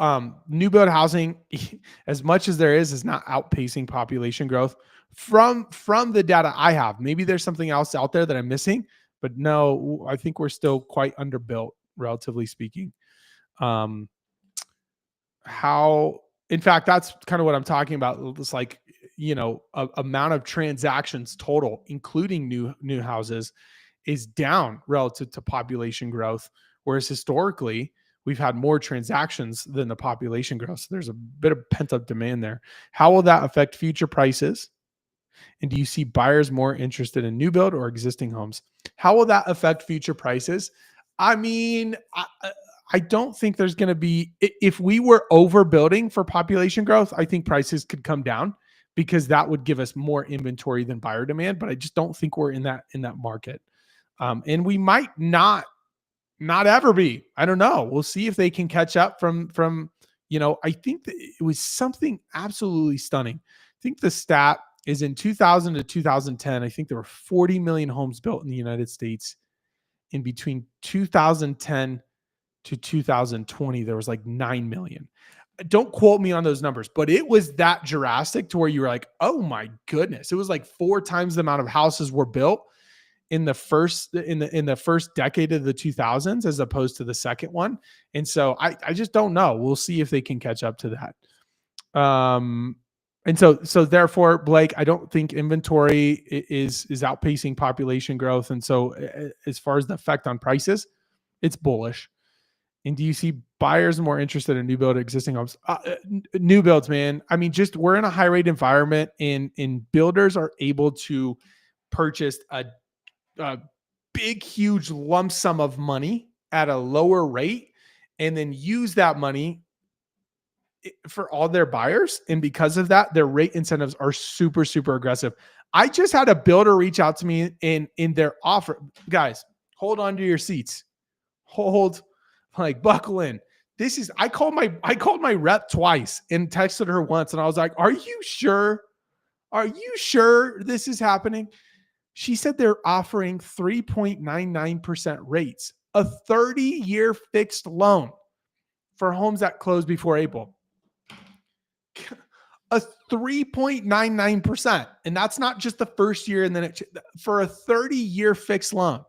new build housing, as much as there is not outpacing population growth from the data I have. Maybe there's something else out there that I'm missing, but no, I think we're still quite underbuilt, relatively speaking. In fact, that's kind of what I'm talking about. It's like, amount of transactions total, including new houses, is down relative to population growth, whereas historically we've had more transactions than the population growth. So there's a bit of pent-up demand there. How will that affect future prices? And do you see buyers more interested in new build or existing homes? How will that affect future prices? I mean, I don't think there's going to be, if we were overbuilding for population growth, I think prices could come down because that would give us more inventory than buyer demand. But I just don't think we're in that market. And we might not ever be. I don't know. We'll see if they can catch up from, I think that it was something absolutely stunning. I think the stat is in 2000 to 2010. I think there were 40 million homes built in the United States. In between 2010 to 2020, there was like 9 million. Don't quote me on those numbers, but it was that drastic to where you were like, oh my goodness. It was like 4 times the amount of houses were built in the first decade of the 2000s as opposed to the second one. And so I just don't know. We'll see if they can catch up to that. And so therefore, Blake, I don't think inventory is outpacing population growth. And so as far as the effect on prices, it's bullish. And do you see buyers more interested in new build existing homes? New builds, man. I mean, just we're in a high rate environment, and builders are able to purchase a big, huge lump sum of money at a lower rate and then use that money for all their buyers. And because of that, their rate incentives are super, super aggressive. I just had a builder reach out to me in their offer. Guys, hold on to your seats. Buckle in. I called my rep twice and texted her once. And I was like, are you sure? Are you sure this is happening? She said they're offering 3.99% rates, a 30-year fixed loan for homes that close before April. A 3.99%. And that's not just the first year. And then for a 30-year fixed loan.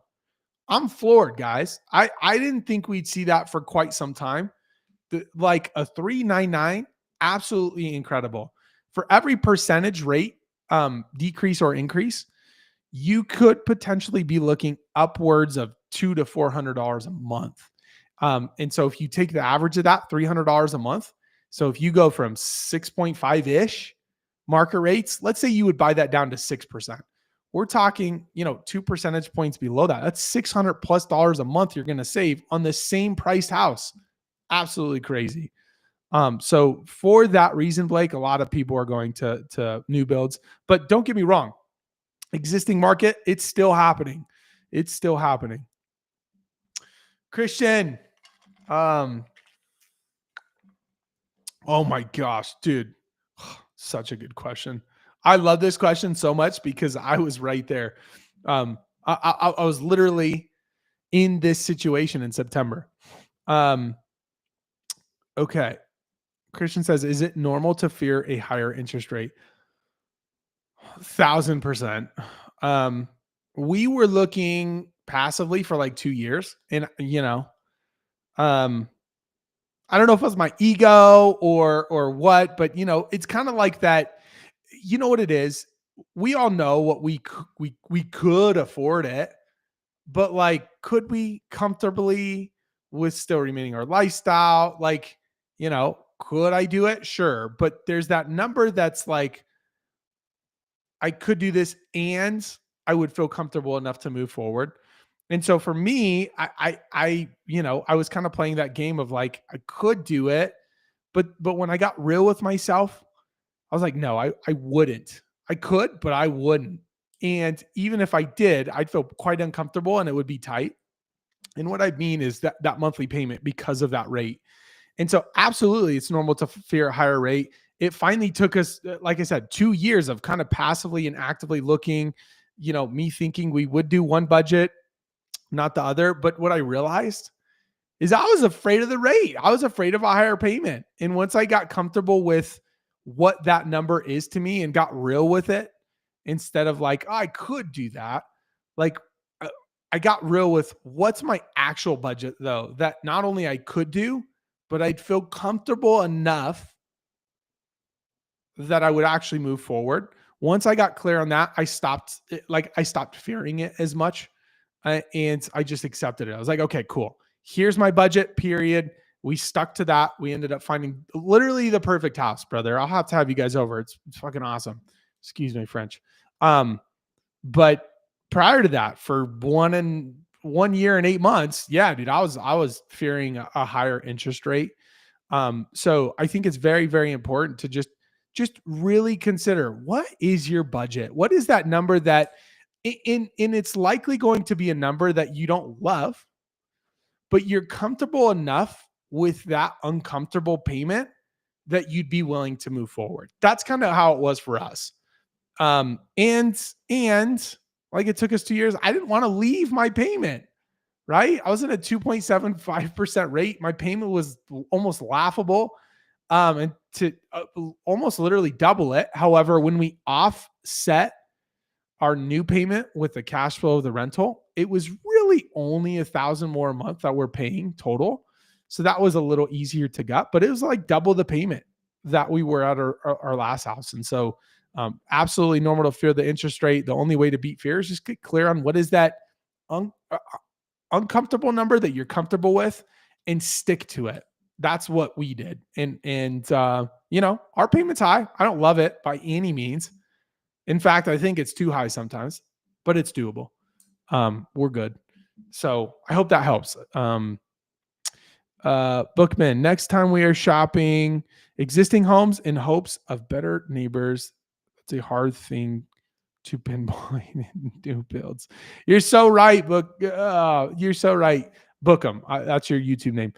I'm floored, guys. I didn't think we'd see that for quite some time. like a 399, absolutely incredible. For every percentage rate decrease or increase, you could potentially be looking upwards of $200 to $400 a month. And so if you take the average of that, $300 a month. So if you go from 6.5 ish market rates, let's say you would buy that down to 6%. We're talking, 2 percentage points below that. That's $600+ a month you're going to save on the same priced house. Absolutely crazy. So for that reason, Blake, a lot of people are going to new builds, but don't get me wrong. Existing market, it's still happening. It's still happening. Christian, oh my gosh, dude, such a good question. I love this question so much because I was right there. I was literally in this situation in September. Okay. Christian says, is it normal to fear a higher interest rate? 1000%. We were looking passively for like 2 years, and I don't know if it was my ego or what, but it's kind of like that. You know what it is? We all know what we could afford it, but like, could we comfortably with still remaining our lifestyle? Like, could I do it? Sure. But there's that number that's like, I could do this and I would feel comfortable enough to move forward. And so for me, I was kind of playing that game of like, I could do it, but when I got real with myself, I was like, no, I wouldn't. I could, but I wouldn't. And even if I did, I'd feel quite uncomfortable and it would be tight. And what I mean is that monthly payment because of that rate. And so absolutely, it's normal to fear a higher rate. It finally took us, like I said, 2 years of kind of passively and actively looking, me thinking we would do one budget, not the other. But what I realized is I was afraid of the rate. I was afraid of a higher payment. And once I got comfortable with what that number is to me and got real with it, instead of like, oh, I could do that, like I got real with what's my actual budget though, that not only I could do, but I'd feel comfortable enough that I would actually move forward. Once I got clear on that, I stopped fearing it as much. And I just accepted it. I was like, okay, cool. Here's my budget, period. We stuck to that. We ended up finding literally the perfect house, brother. I'll have to have you guys over. It's fucking awesome. Excuse me, French. But prior to that, for 1 year and 8 months, yeah, dude, I was fearing a higher interest rate. So I think it's very, very important to just really consider, what is your budget? What is that number that it's likely going to be a number that you don't love, but you're comfortable enough with that uncomfortable payment that you'd be willing to move forward. That's kind of how it was for us. And like, it took us 2 years. I didn't want to leave my payment, right? I was in a 2.75% rate. My payment was almost laughable. And to almost literally double it. However, when we offset our new payment with the cash flow of the rental, it was really only $1,000 more a month that we're paying total. So that was a little easier to gut, but it was like double the payment that we were at our last house. And so absolutely normal to fear the interest rate. The only way to beat fear is just get clear on what is that uncomfortable number that you're comfortable with and stick to it. That's what we did. And our payment's high. I don't love it by any means. In fact, I think it's too high sometimes, but it's doable. We're good. So I hope that helps. Bookman, next time we are shopping existing homes in hopes of better neighbors, it's a hard thing to pinpoint in new builds. You're so right, you're so right. Book them. That's your YouTube name.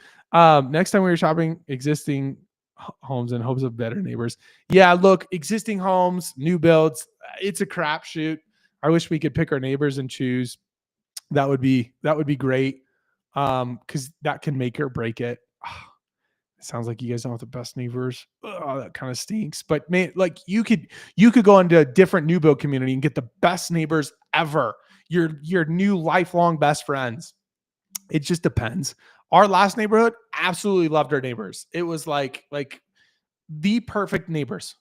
Next time we were shopping existing homes in hopes of better neighbors. Yeah, look, existing homes, new builds, it's a crapshoot. I wish we could pick our neighbors and choose. That would be great. Because that can make or break it. It sounds like you guys don't have the best neighbors. That kind of stinks. But man, like, you could go into a different new build community and get the best neighbors ever. Your new lifelong best friends. It just depends. Our last neighborhood, absolutely loved our neighbors. It was like the perfect neighbors.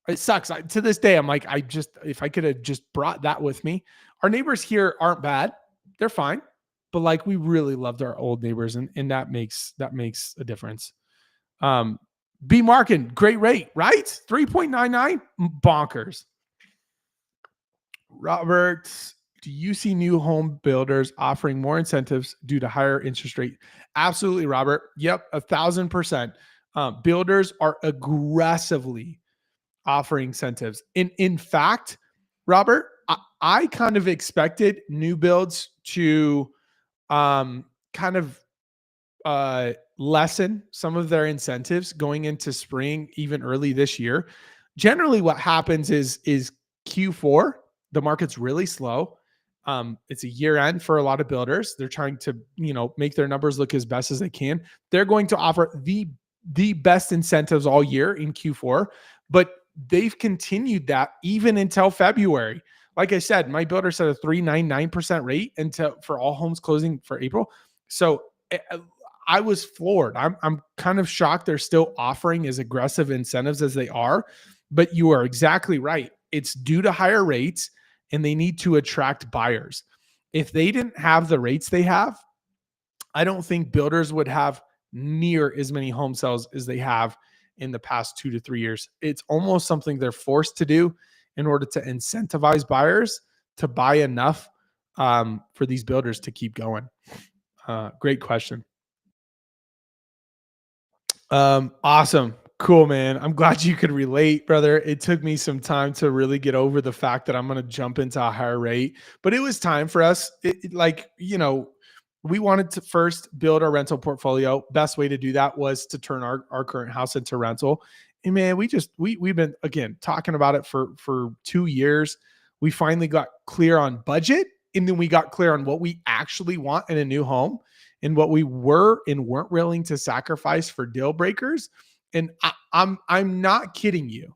It sucks. To this day, I'm like, if I could have just brought that with me. Our neighbors here aren't bad. They're fine. But like we really loved our old neighbors, and that makes a difference. Um, B Markin, great rate, right? 3.99, bonkers. Robert, do you see new home builders offering more incentives due to higher interest rate? Absolutely, Robert. Yep, 1,000%. Builders are aggressively offering incentives. In fact, Robert, I kind of expected new builds to kind of lessen some of their incentives going into spring, even early this year. Generally, what happens is Q4, the market's really slow. It's a year end for a lot of builders. They're trying to, make their numbers look as best as they can. They're going to offer the best incentives all year in Q4, but they've continued that even until February. Like I said, my builder set a 3.99% rate until for all homes closing for April. So I was floored. I'm kind of shocked they're still offering as aggressive incentives as they are, but you are exactly right. It's due to higher rates and they need to attract buyers. If they didn't have the rates they have, I don't think builders would have near as many home sales as they have in the past 2 to 3 years. It's almost something they're forced to do in order to incentivize buyers to buy enough for these builders to keep going. Great question. Awesome. Cool, man. I'm glad you could relate, brother. It took me some time to really get over the fact that I'm going to jump into a higher rate, but it was time for us. We wanted to first build our rental portfolio. Best way to do that was to turn our current house into rental. And man, we've been again talking about it for 2 years. We finally got clear on budget, and then we got clear on what we actually want in a new home and what we were and weren't willing to sacrifice for deal breakers. And I'm not kidding you.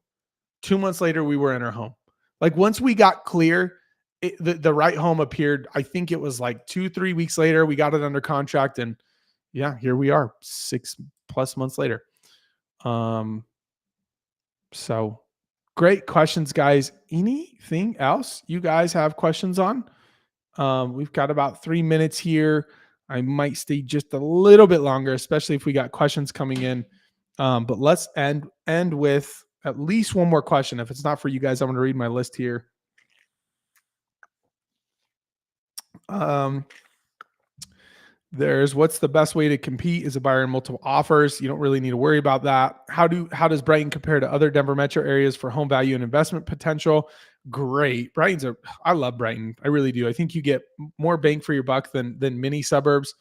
2 months later, we were in our home. Like once we got clear, the right home appeared. I think it was like 2-3 weeks later. We got it under contract, and yeah, here we are, 6+ months later. So great questions, guys. Anything else you guys have questions on? We've got about 3 minutes here. I might stay just a little bit longer, especially if we got questions coming in. But let's end with at least one more question. If it's not for you guys, I'm going to read my list here. There's what's the best way to compete as a buyer in multiple offers? You don't really need to worry about that. How does Brighton compare to other Denver metro areas for home value and investment potential? Great. I love Brighton. I really do. I think you get more bang for your buck than many suburbs.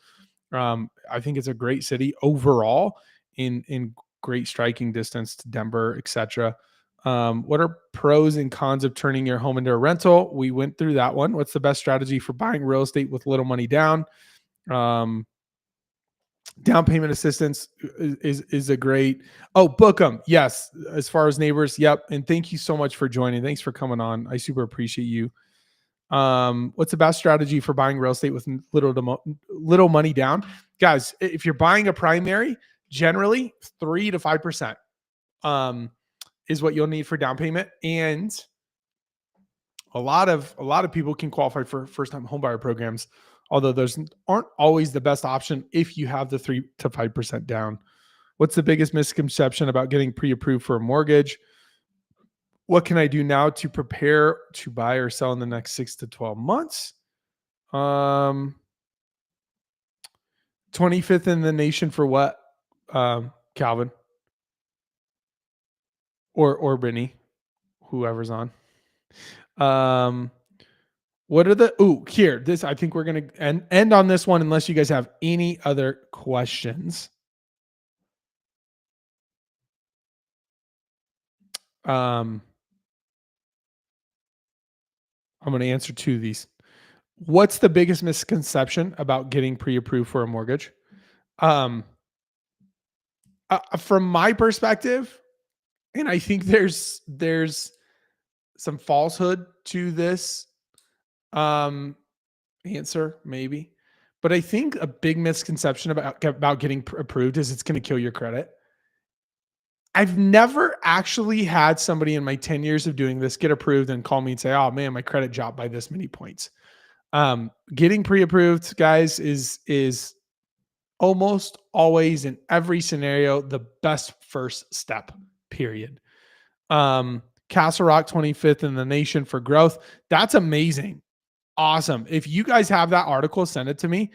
I think it's a great city overall in great striking distance to Denver, etc. What are pros and cons of turning your home into a rental? We went through that one. What's the best strategy for buying real estate with little money down? Down payment assistance is a great. Oh, book them. Yes. As far as neighbors. Yep. And thank you so much for joining. Thanks for coming on. I super appreciate you. What's the best strategy for buying real estate with little money down? Guys, if you're buying a primary, generally 3 to 5% is what you'll need for down payment. And a lot of people can qualify for first-time homebuyer programs, although those aren't always the best option if you have the 3 to 5% down. What's the biggest misconception about getting pre-approved for a mortgage? What can I do now to prepare to buy or sell in the next 6 to 12 months? 25th in the nation for what, Calvin? Or Brittany, whoever's on. What are here, this, I think we're going to end on this one unless you guys have any other questions. I'm going to answer 2 of these. What's the biggest misconception about getting pre-approved for a mortgage? From my perspective, and I think there's some falsehood to this answer, maybe, But I think a big misconception about getting approved is it's going to kill your credit. I've never actually had somebody in my 10 years of doing this get approved and call me and say, "Oh man, my credit dropped by this many points." Getting pre-approved, guys, is almost always in every scenario the best first step. Period. Castle Rock 25th in the nation for growth. That's amazing. Awesome. If you guys have that article, send it to me.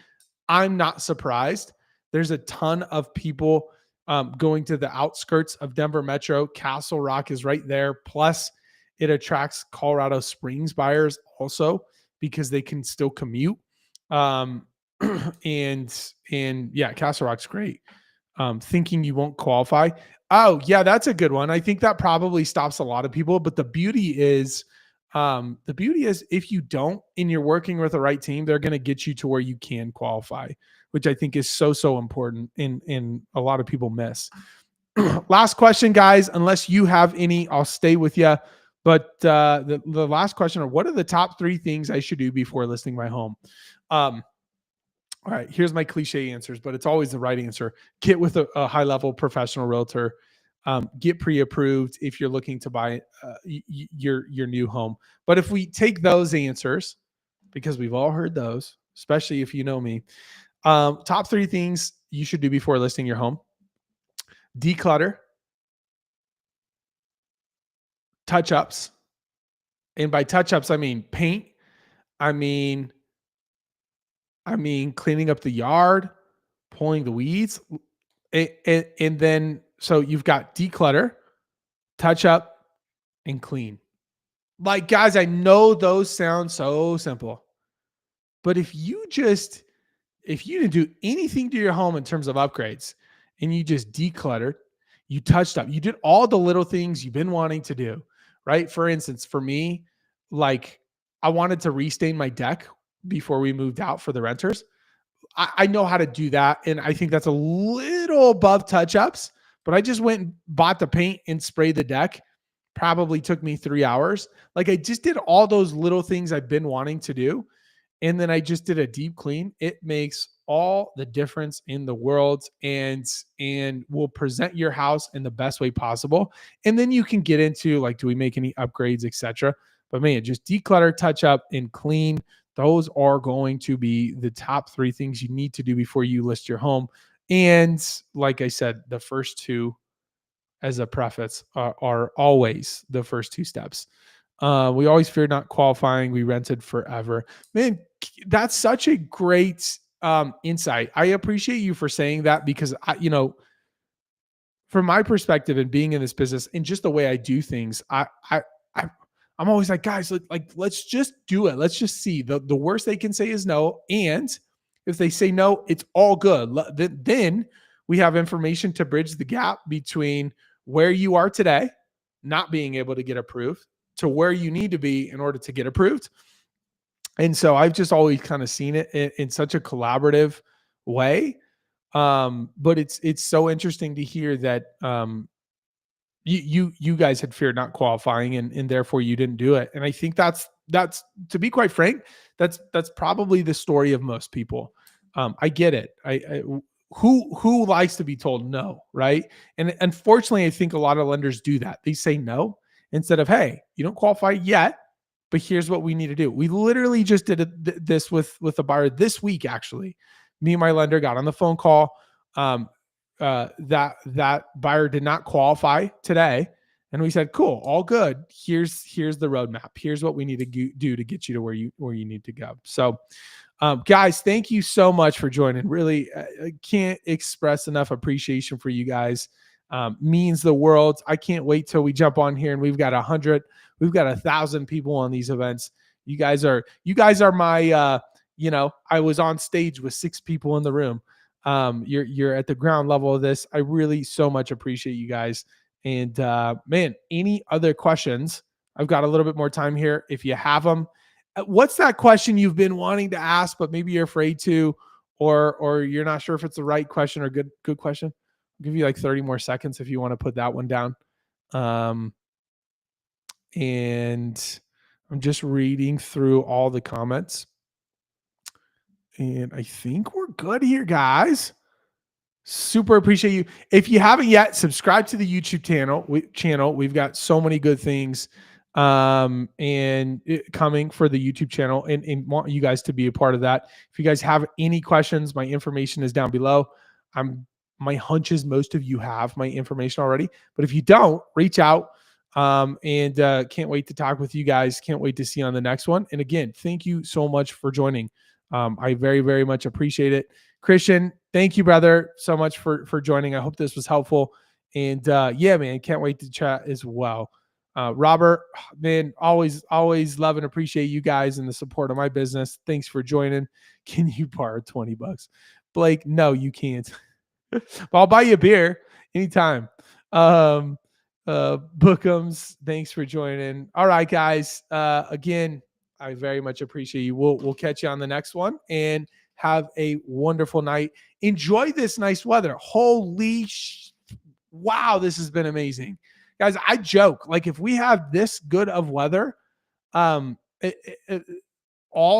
I'm not surprised. There's a ton of people going to the outskirts of Denver Metro. Castle Rock is right there. Plus, it attracts Colorado Springs buyers also because they can still commute. Um, and yeah, Castle Rock's great. Thinking you won't qualify. Oh, yeah, that's a good one. I think that probably stops a lot of people. But the beauty is if you don't and you're working with the right team, they're going to get you to where you can qualify, which I think is so important and a lot of people miss. Last question, guys, unless you have any, I'll stay with you. But the last question are, what are the top 3 things I should do before listing my home? All right, here's my cliche answers, but it's always the right answer. Get with a high-level professional realtor. Get pre-approved if you're looking to buy your new home. But if we take those answers, because we've all heard those, especially if you know me, top 3 things you should do before listing your home: declutter, touch-ups, and by touch-ups I mean paint. I mean cleaning up the yard, pulling the weeds, and then so you've got declutter, touch up, and clean. Like, guys, I know those sound so simple, but if you didn't do anything to your home in terms of upgrades and you just decluttered, you touched up, you did all the little things you've been wanting to do, right? For instance, for me, like I wanted to restain my deck before we moved out for the renters. I know how to do that. And I think that's a little above touch ups, but I just went and bought the paint and sprayed the deck. Probably took me 3 hours. Like I just did all those little things I've been wanting to do. And then I just did a deep clean. It makes all the difference in the world and will present your house in the best way possible. And then you can get into like, do we make any upgrades, etc. But man, just declutter, touch up, and clean. Those are going to be the top 3 things you need to do before you list your home. And like I said, the first 2 as a preface are always the first 2 steps. We always feared not qualifying. We rented forever. Man, that's such a great insight. I appreciate you for saying that because from my perspective and being in this business and just the way I do things, I'm always like, guys, let's just do it. Let's just see. The worst they can say is no. And if they say no, it's all good. Then we have information to bridge the gap between where you are today, not being able to get approved, to where you need to be in order to get approved. And so I've just always kind of seen it in such a collaborative way. But it's so interesting to hear that you guys had feared not qualifying and therefore you didn't do it. And I think that's to be quite frank, that's probably the story of most people. I get it. Who likes to be told no, right? And unfortunately, I think a lot of lenders do that. They say no instead of, hey, you don't qualify yet, but here's what we need to do. We literally just did this with a buyer this week, actually. Me and my lender got on the phone call. That buyer did not qualify today. And we said, cool, all good. Here's the roadmap. Here's what we need to do to get you to where you need to go. So guys, thank you so much for joining. Really, I can't express enough appreciation for you guys. Means the world. I can't wait till we jump on here and we've got 100, we've got 1,000 people on these events. You guys are my, I was on stage with 6 people in the room. You're at the ground level of this. I really so much appreciate you guys. And man, any other questions? I've got a little bit more time here. If you have them, what's that question you've been wanting to ask, but maybe you're afraid to, or you're not sure if it's the right question or good question? I'll give you like 30 more seconds if you want to put that one down. And I'm just reading through all the comments. And I think we're good here, guys. Super appreciate you. If you haven't yet, subscribe to the YouTube channel. We've got so many good things coming for the YouTube channel, and want you guys to be a part of that. If you guys have any questions, my information is down below. My hunch is most of you have my information already, but if you don't, reach out. And can't wait to talk with you guys. Can't wait to see you on the next one. And again, thank you so much for joining. I very, very much appreciate it. Christian, thank you, brother, so much for joining. I hope this was helpful. And yeah, man, can't wait to chat as well. Robert, man, always love and appreciate you guys and the support of my business. Thanks for joining. Can you borrow $20? Blake, no, you can't. But I'll buy you a beer anytime. Bookums, thanks for joining. All right, guys. Again, I very much appreciate you. We'll catch you on the next one, and have a wonderful night. Enjoy this nice weather. Wow, this has been amazing. Guys, I joke, like if we have this good of weather, all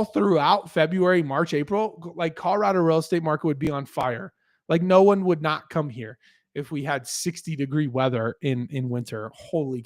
throughout February, March, April, like Colorado real estate market would be on fire. Like no one would not come here if we had 60-degree weather in winter. Holy